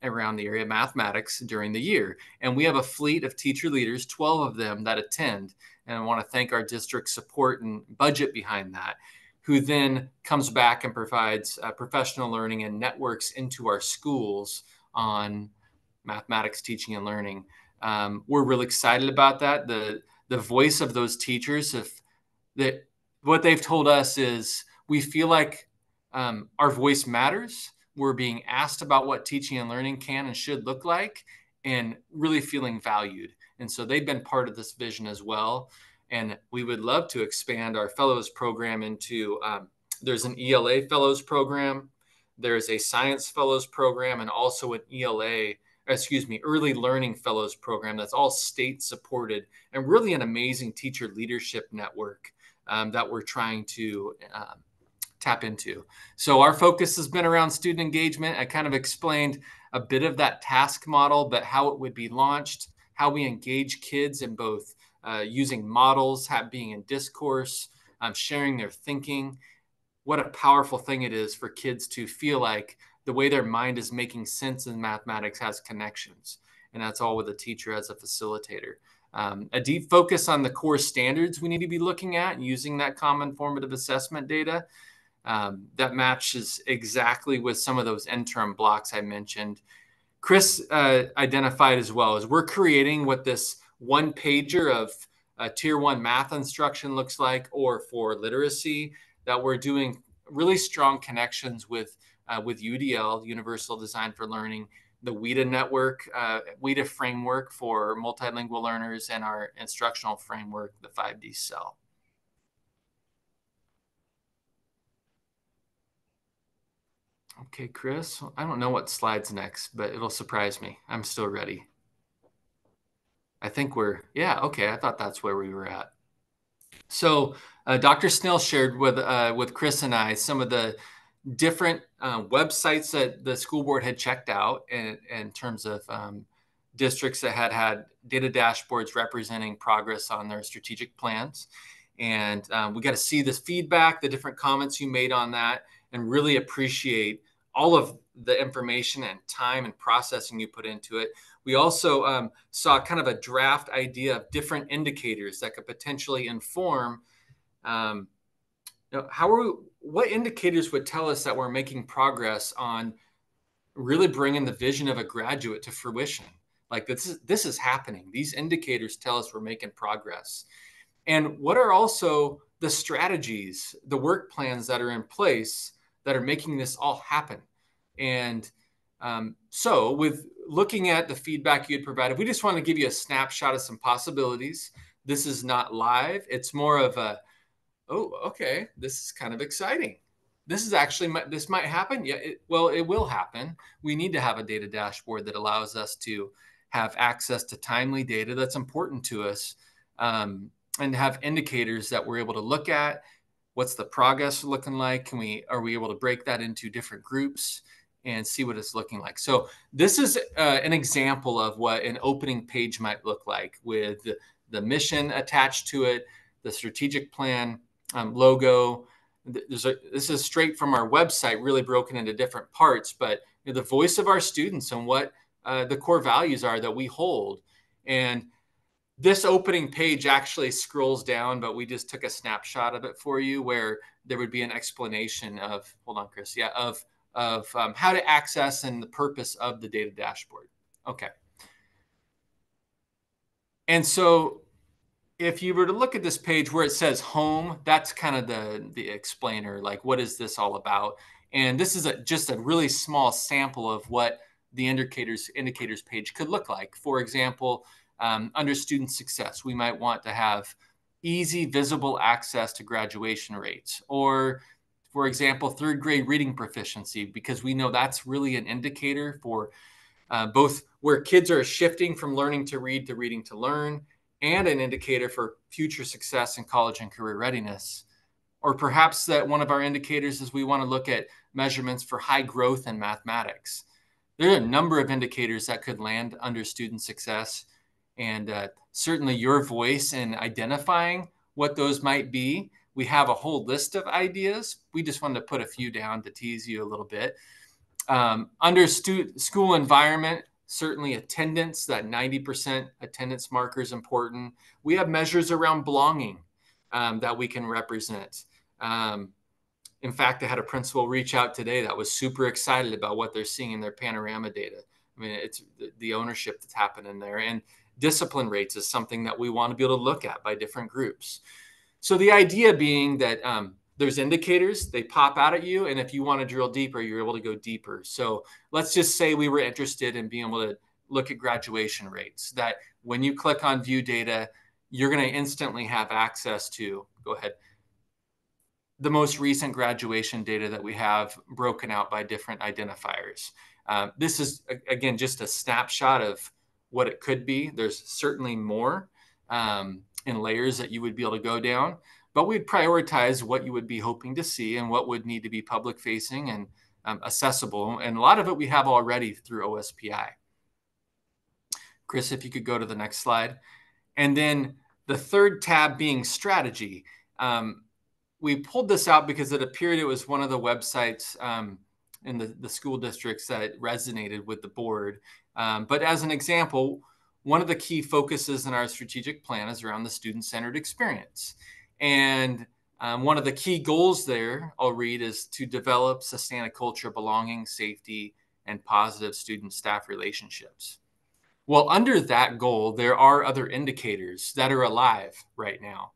around the area of mathematics during the year. And we have a fleet of teacher leaders, 12 of them that attend. And I want to thank our district support and budget behind that, who then comes back and provides professional learning and networks into our schools on mathematics teaching and learning. We're really excited about that. The voice of those teachers, what they've told us is we feel like our voice matters. We're being asked about what teaching and learning can and should look like, and really feeling valued. And so they've been part of this vision as well. And we would love to expand our fellows program into, there's an ELA fellows program, there's a science fellows program, and also an early learning fellows program that's all state supported, and really an amazing teacher leadership network that we're trying to tap into. So our focus has been around student engagement. I kind of explained a bit of that task model, but how it would be launched, how we engage kids in both using models, being in discourse, sharing their thinking. What a powerful thing it is for kids to feel like the way their mind is making sense in mathematics has connections. And that's all with a teacher as a facilitator. A deep focus on the core standards we need to be looking at and using that common formative assessment data that matches exactly with some of those interim blocks I mentioned. Chris identified as well as we're creating what this one pager of Tier 1 math instruction looks like, or for literacy, that we're doing really strong connections with with UDL, Universal Design for Learning, the WIDA network, WIDA framework for multilingual learners, and our instructional framework, the 5D cell. Okay, Chris, I don't know what slide's next, but it'll surprise me. I'm still ready. I think yeah, okay, I thought that's where we were at. So Dr. Snell shared with Chris and I some of the different websites that the school board had checked out in terms of districts that had data dashboards representing progress on their strategic plans. And we got to see this feedback, the different comments you made on that, and really appreciate all of the information and time and processing you put into it. We also saw kind of a draft idea of different indicators that could potentially inform what indicators would tell us that we're making progress on really bringing the vision of a graduate to fruition. Like this is happening. These indicators tell us we're making progress. And what are also the strategies, the work plans that are in place that are making this all happen? And so with looking at the feedback you had provided, we just want to give you a snapshot of some possibilities. This is not live. It's more of a, oh, okay, this is kind of exciting. This is actually, this might happen. Yeah, it will happen. We need to have a data dashboard that allows us to have access to timely data that's important to us, and have indicators that we're able to look at. What's the progress looking like? Are we able to break that into different groups and see what it's looking like? So this is an example of what an opening page might look like, with the mission attached to it, the strategic plan, logo. This is straight from our website, really broken into different parts, but the voice of our students and what the core values are that we hold. And this opening page actually scrolls down, but we just took a snapshot of it for you, where there would be an explanation of, hold on, Chris, yeah, of how to access and the purpose of the data dashboard. Okay. And so if you were to look at this page where it says home, that's kind of the explainer, like what is this all about? And this is just a really small sample of what the indicators page could look like. For example, under student success, we might want to have easy, visible access to graduation rates, or for example, third grade reading proficiency, because we know that's really an indicator for both where kids are shifting from learning to read to reading to learn, and an indicator for future success in college and career readiness. Or perhaps that one of our indicators is we want to look at measurements for high growth in mathematics. There are a number of indicators that could land under student success, and certainly your voice in identifying what those might be. We have a whole list of ideas. We just wanted to put a few down to tease you a little bit. Under school environment, certainly attendance, that 90% attendance marker is important. We have measures around belonging that we can represent. In fact, I had a principal reach out today that was super excited about what they're seeing in their panorama data. I mean, it's the ownership that's happening there. And discipline rates is something that we want to be able to look at by different groups. So the idea being that there's indicators, they pop out at you, and if you want to drill deeper, you're able to go deeper. So let's just say we were interested in being able to look at graduation rates, that when you click on view data, you're going to instantly have access to, go ahead, the most recent graduation data that we have broken out by different identifiers. This is, again, just a snapshot of what it could be. There's certainly more in layers that you would be able to go down, but we'd prioritize what you would be hoping to see and what would need to be public facing and accessible. And a lot of it we have already through OSPI. Chris, if you could go to the next slide. And then the third tab being strategy. We pulled this out because it appeared it was one of the websites in the school districts that resonated with the board. But as an example, one of the key focuses in our strategic plan is around the student-centered experience. And one of the key goals there, I'll read, is to develop, sustain a culture of belonging, safety, and positive student-staff relationships. Well, under that goal, there are other indicators that are alive right now.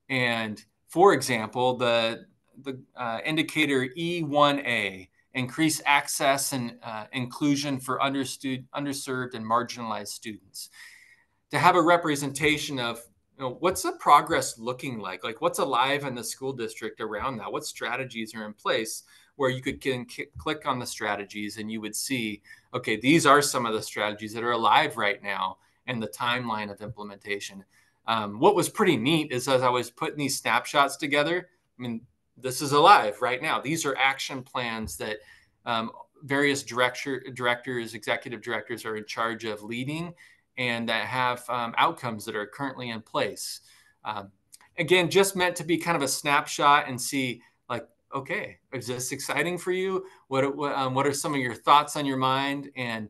And for example, the the indicator E1A, increase access and inclusion for underserved and marginalized students. To have a representation of, what's the progress looking like what's alive in the school district around that, what strategies are in place, where you could click on the strategies and you would see, okay, these are some of the strategies that are alive right now and the timeline of implementation. What was pretty neat is, as I was putting these snapshots together, I mean, this is alive right now. These are action plans that various directors, executive directors are in charge of leading, and that have outcomes that are currently in place. Again, just meant to be kind of a snapshot and see, like, okay, is this exciting for you? What are some of your thoughts on your mind? And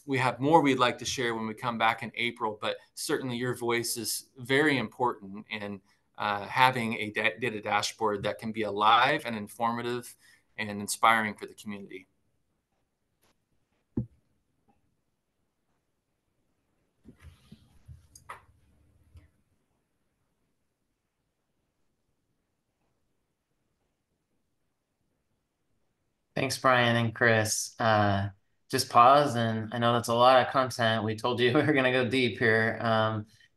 we have more we'd like to share when we come back in April, but certainly your voice is very important in having a data dashboard that can be alive and informative and inspiring for the community. Thanks, Brian and Chris. Just pause, and I know that's a lot of content. We told you we were going to go deep here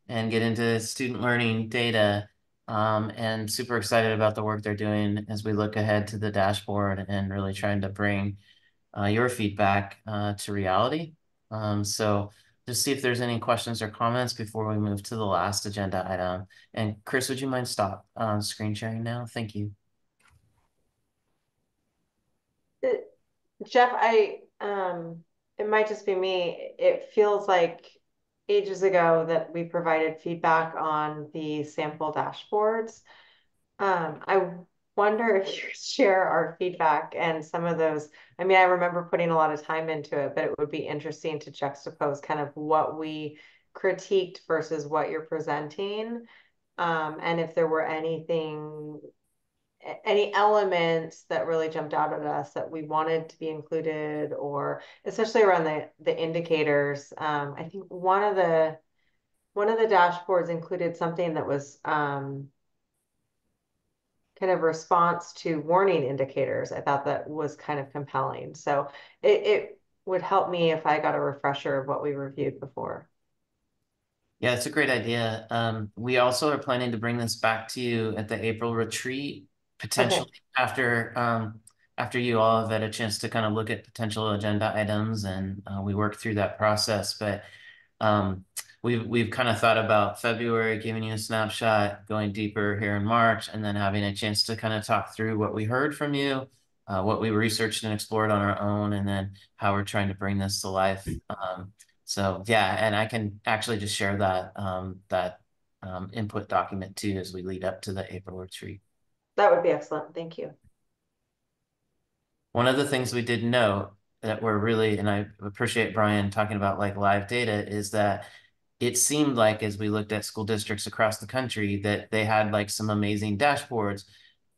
and get into student learning data, and super excited about the work they're doing as we look ahead to the dashboard and really trying to bring your feedback to reality. So just see if there's any questions or comments before we move to the last agenda item. And Chris, would you mind stop screen sharing now? Thank you. Jeff, it might just be me. It feels like ages ago that we provided feedback on the sample dashboards. I wonder if you could share our feedback and some of those. I mean, I remember putting a lot of time into it, but it would be interesting to juxtapose kind of what we critiqued versus what you're presenting. And if there were any elements that really jumped out at us that we wanted to be included, or especially around the indicators. I think one of the dashboards included something that was kind of response to warning indicators. I thought that was kind of compelling. So it would help me if I got a refresher of what we reviewed before. Yeah, it's a great idea. We also are planning to bring this back to you at the April retreat, potentially after you all have had a chance to kind of look at potential agenda items and we work through that process. But we've kind of thought about February, giving you a snapshot, going deeper here in March, and then having a chance to kind of talk through what we heard from you, what we researched and explored on our own, and then how we're trying to bring this to life. So yeah, and I can actually just share that input document too as we lead up to the April retreat. That would be excellent. Thank you. One of the things we did note that we're really, and I appreciate Brian talking about like live data, is that it seemed like as we looked at school districts across the country that they had like some amazing dashboards.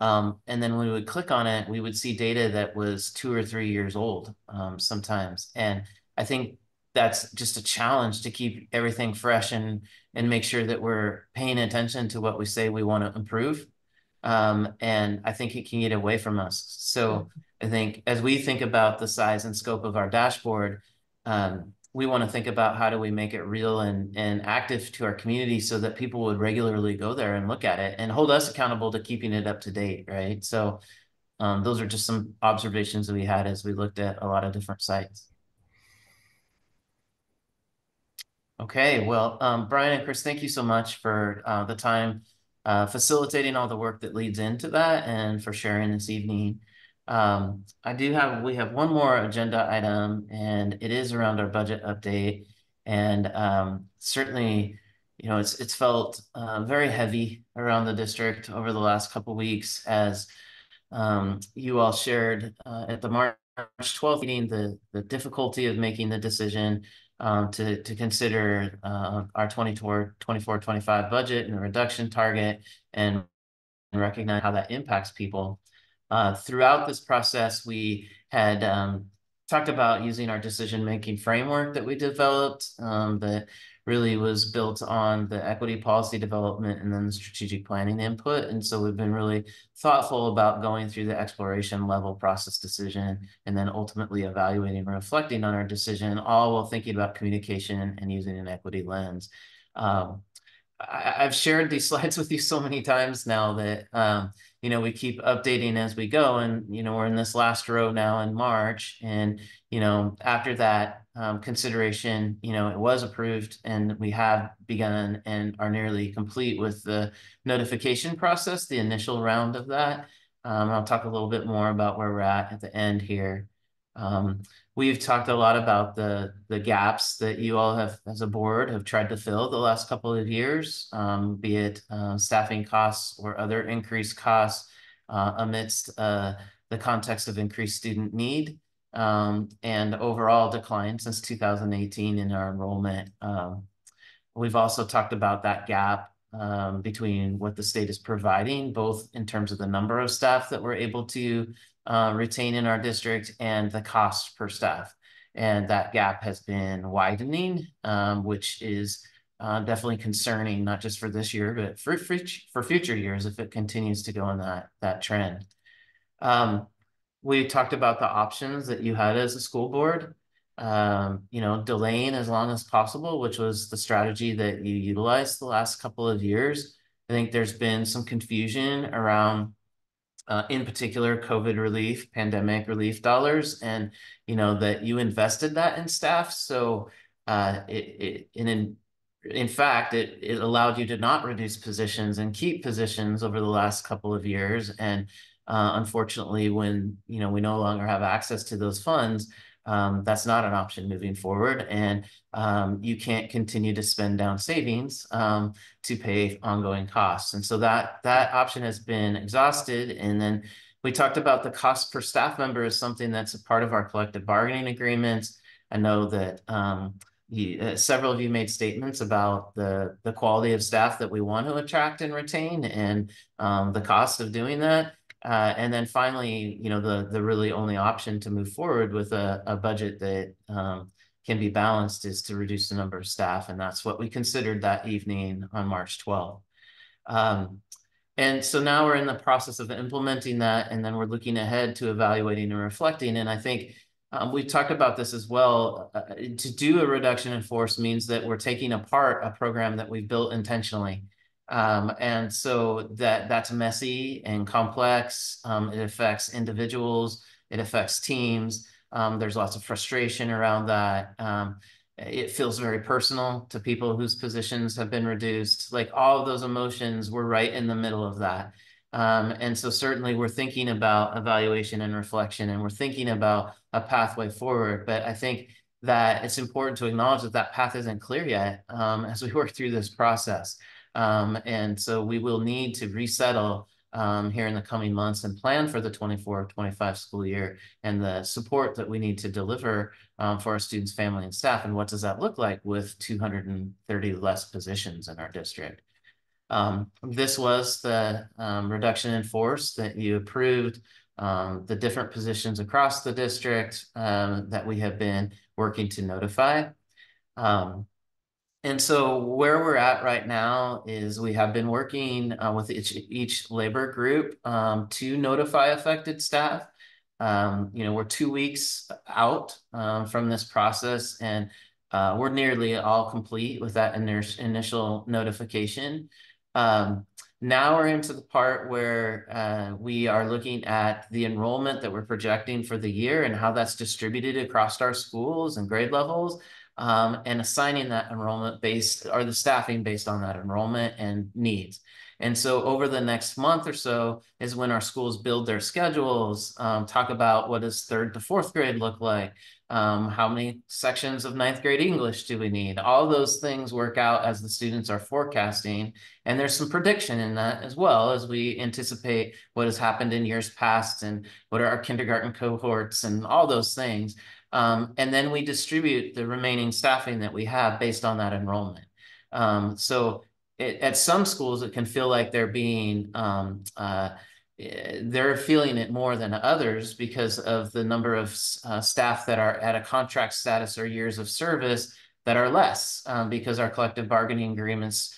And then when we would click on it, we would see data that was 2 or 3 years old sometimes. And I think that's just a challenge to keep everything fresh and make sure that we're paying attention to what we say we want to improve. And I think it can get away from us. So I think as we think about the size and scope of our dashboard, we want to think about how do we make it real and active to our community so that people would regularly go there and look at it and hold us accountable to keeping it up to date, right? So those are just some observations that we had as we looked at a lot of different sites. Okay, well, Brian and Chris, thank you so much for the time facilitating all the work that leads into that and for sharing this evening. We have one more agenda item, and it is around our budget update. And certainly, it's felt very heavy around the district over the last couple of weeks as you all shared at the March 12th meeting the difficulty of making the decision to consider our 24-25 budget and the reduction target and recognize how that impacts people. Throughout this process, we had talked about using our decision-making framework that we developed that really was built on the equity policy development and then the strategic planning input. And so we've been really thoughtful about going through the exploration level process decision and then ultimately evaluating and reflecting on our decision, all while thinking about communication and using an equity lens. I've shared these slides with you so many times now that, we keep updating as we go. And, we're in this last row now in March. And, after that consideration, it was approved and we have begun and are nearly complete with the notification process, the initial round of that. I'll talk a little bit more about where we're at the end here. We've talked a lot about the gaps that you all have, as a board, have tried to fill the last couple of years, be it staffing costs or other increased costs amidst the context of increased student need and overall decline since 2018 in our enrollment. We've also talked about that gap between what the state is providing, both in terms of the number of staff that we're able to retain in our district and the cost per staff. And that gap has been widening, which is definitely concerning, not just for this year, but for future years if it continues to go in that trend. We talked about the options that you had as a school board, delaying as long as possible, which was the strategy that you utilized the last couple of years. I think there's been some confusion around, in particular, COVID relief, pandemic relief dollars, and, that you invested that in staff. So in fact, it allowed you to not reduce positions and keep positions over the last couple of years. And unfortunately, when we no longer have access to those funds, that's not an option moving forward. And you can't continue to spend down savings to pay ongoing costs. And so that option has been exhausted. And then we talked about the cost per staff member as something that's a part of our collective bargaining agreements. I know that several of you made statements about the quality of staff that we want to attract and retain and the cost of doing that. And then finally, the really only option to move forward with a budget that can be balanced is to reduce the number of staff. And that's what we considered that evening on March 12th. And so now we're in the process of implementing that, and then we're looking ahead to evaluating and reflecting. And I think we've talked about this as well. To do a reduction in force means that we're taking apart a program that we've built intentionally. And so that's messy and complex. It affects individuals, it affects teams. There's lots of frustration around that. It feels very personal to people whose positions have been reduced. Like all of those emotions, we're right in the middle of that. And so certainly we're thinking about evaluation and reflection, and we're thinking about a pathway forward. But I think that it's important to acknowledge that path isn't clear yet as we work through this process. And so we will need to resettle here in the coming months and plan for the 24-25 school year and the support that we need to deliver for our students, family, and staff. And what does that look like with 230 less positions in our district? This was the reduction in force that you approved, the different positions across the district that we have been working to notify. And so where we're at right now is we have been working with each labor group to notify affected staff. We're 2 weeks out from this process, and we're nearly all complete with that initial notification. Now we're into the part where we are looking at the enrollment that we're projecting for the year and how that's distributed across our schools and grade levels. And assigning that enrollment or the staffing based on that enrollment and needs. And so over the next month or so is when our schools build their schedules, talk about what does 3rd to 4th grade look like, how many sections of 9th grade English do we need? All those things work out as the students are forecasting. And there's some prediction in that as well as we anticipate what has happened in years past and what are our kindergarten cohorts and all those things. And then we distribute the remaining staffing that we have based on that enrollment. So at some schools, it can feel like they're feeling it more than others because of the number of staff that are at a contract status or years of service that are less, because our collective bargaining agreements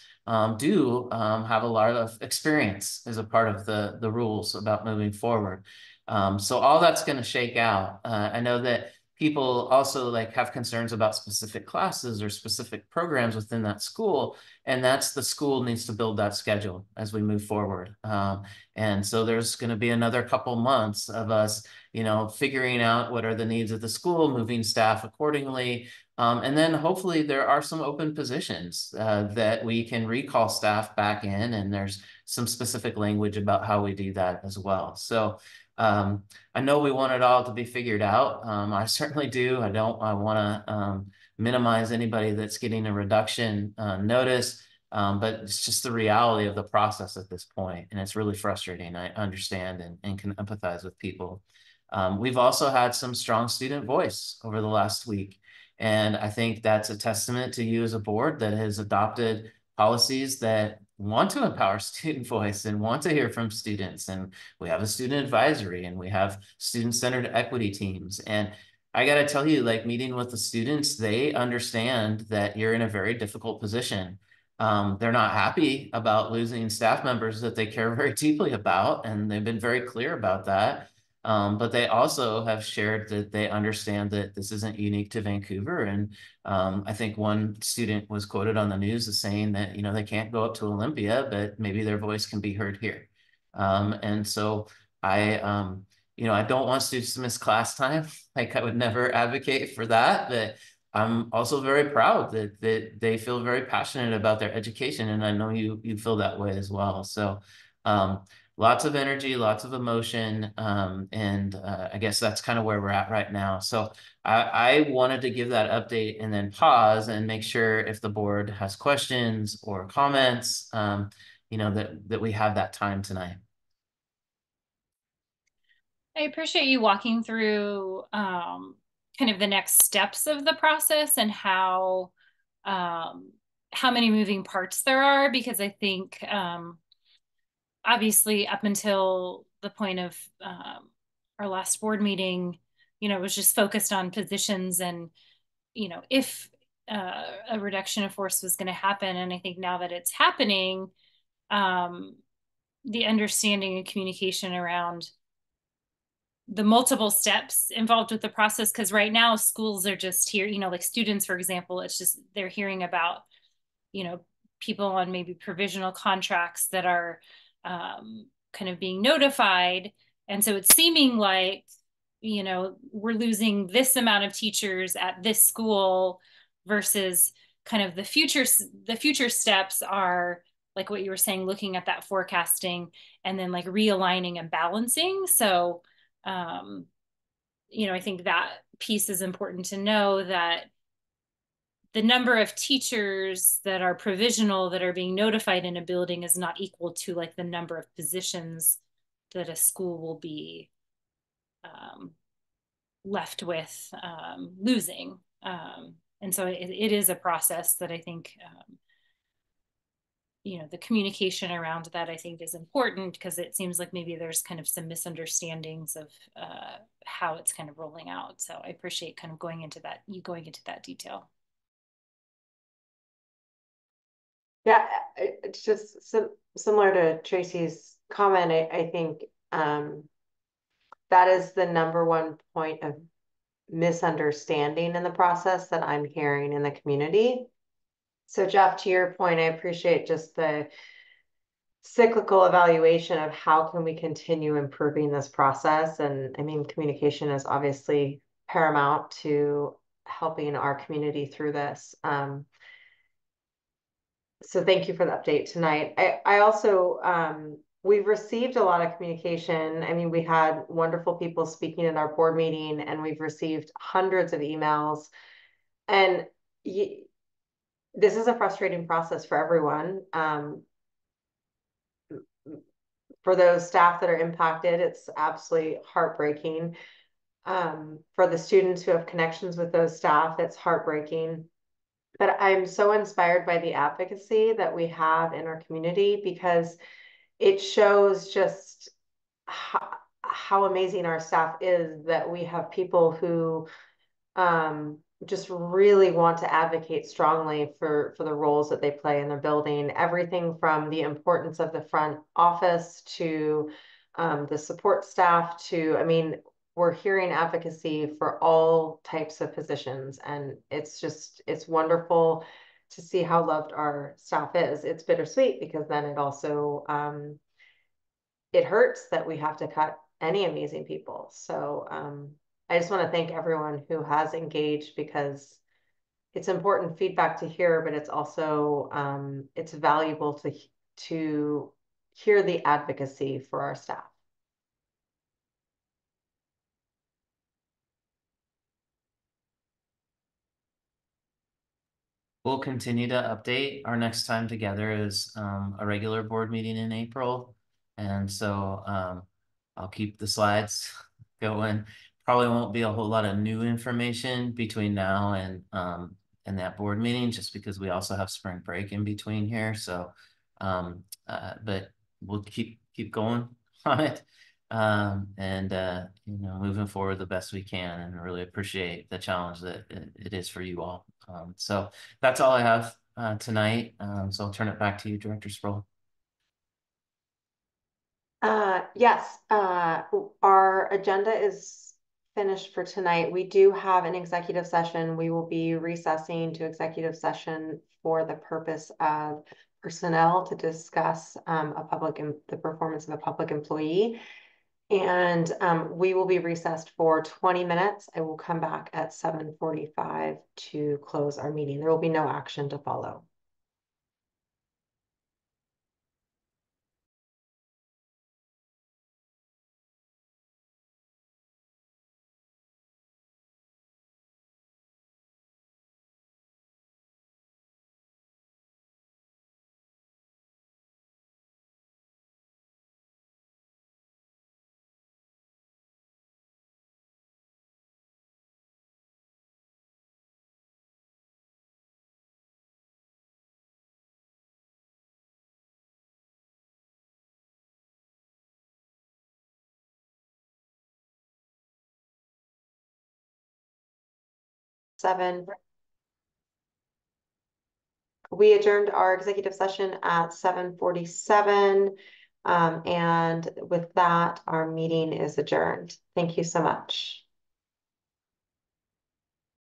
do have a lot of experience as a part of the rules about moving forward. So all that's going to shake out. I know that people also like have concerns about specific classes or specific programs within that school, and that's the school needs to build that schedule as we move forward. And so there's going to be another couple months of us, figuring out what are the needs of the school, moving staff accordingly. And then hopefully there are some open positions that we can recall staff back in, and there's some specific language about how we do that as well. So I know we want it all to be figured out. I certainly do. I want to minimize anybody that's getting a reduction notice, but it's just the reality of the process at this point, and it's really frustrating. I understand and can empathize with people. We've also had some strong student voice over the last week, and I think that's a testament to you as a board that has adopted policies that want to empower student voice and want to hear from students. And we have a student advisory, and we have student-centered equity teams. And I got to tell you, like, meeting with the students, they understand that you're in a very difficult position. They're not happy about losing staff members that they care very deeply about, and they've been very clear about that. But they also have shared that they understand that this isn't unique to Vancouver. And I think one student was quoted on the news as saying that, they can't go up to Olympia, but maybe their voice can be heard here. And so I don't want students to miss class time. Like, I would never advocate for that, but I'm also very proud that they feel very passionate about their education. And I know you feel that way as well. So lots of energy, lots of emotion. And I guess that's kind of where we're at right now. So I wanted to give that update and then pause and make sure if the board has questions or comments, that we have that time tonight. I appreciate you walking through kind of the next steps of the process and how many moving parts there are, because I think obviously up until the point of our last board meeting, it was just focused on positions and, if a reduction of force was going to happen. And I think now that it's happening, the understanding and communication around the multiple steps involved with the process, because right now schools are just here, like students, for example, it's just they're hearing about people on maybe provisional contracts that are kind of being notified, and so it's seeming like we're losing this amount of teachers at this school versus kind of the future steps are like what you were saying, looking at that forecasting and then like realigning and balancing. So I think that piece is important to know, that the number of teachers that are provisional that are being notified in a building is not equal to like the number of positions that a school will be left with losing. And so it is a process that I think the communication around that I think is important, because it seems like maybe there's kind of some misunderstandings of how it's kind of rolling out. So I appreciate kind of going into that detail. Yeah, it's just similar to Tracy's comment. I think that is the number one point of misunderstanding in the process that I'm hearing in the community. So Jeff, to your point, I appreciate just the cyclical evaluation of how can we continue improving this process. And I mean, communication is obviously paramount to helping our community through this. So thank you for the update tonight. I also, we've received a lot of communication. I mean, we had wonderful people speaking in our board meeting, and we've received hundreds of emails. And this is a frustrating process for everyone. For those staff that are impacted, it's absolutely heartbreaking. For the students who have connections with those staff, it's heartbreaking. But I'm so inspired by the advocacy that we have in our community, because it shows just how amazing our staff is, that we have people who just really want to advocate strongly for the roles that they play in their building. Everything from the importance of the front office to the support staff to, I mean, we're hearing advocacy for all types of positions, and it's wonderful to see how loved our staff is. It's bittersweet because then it also it hurts that we have to cut any amazing people. So I just want to thank everyone who has engaged, because it's important feedback to hear, but it's also it's valuable to hear the advocacy for our staff. We'll continue to update. Our next time together is a regular board meeting in April. And so I'll keep the slides going. Probably won't be a whole lot of new information between now and that board meeting, just because we also have spring break in between here. So but we'll keep going on it. You know, moving forward the best we can, and really appreciate the challenge that it is for you all. So that's all I have tonight. So I'll turn it back to you, Director Sproul. Yes, our agenda is finished for tonight. We do have an executive session. We will be recessing to executive session for the purpose of personnel to discuss the performance of a public employee. And we will be recessed for 20 minutes. I will come back at 7:45 to close our meeting. There will be no action to follow. We adjourned our executive session at 7:47. And with that, our meeting is adjourned. Thank you so much.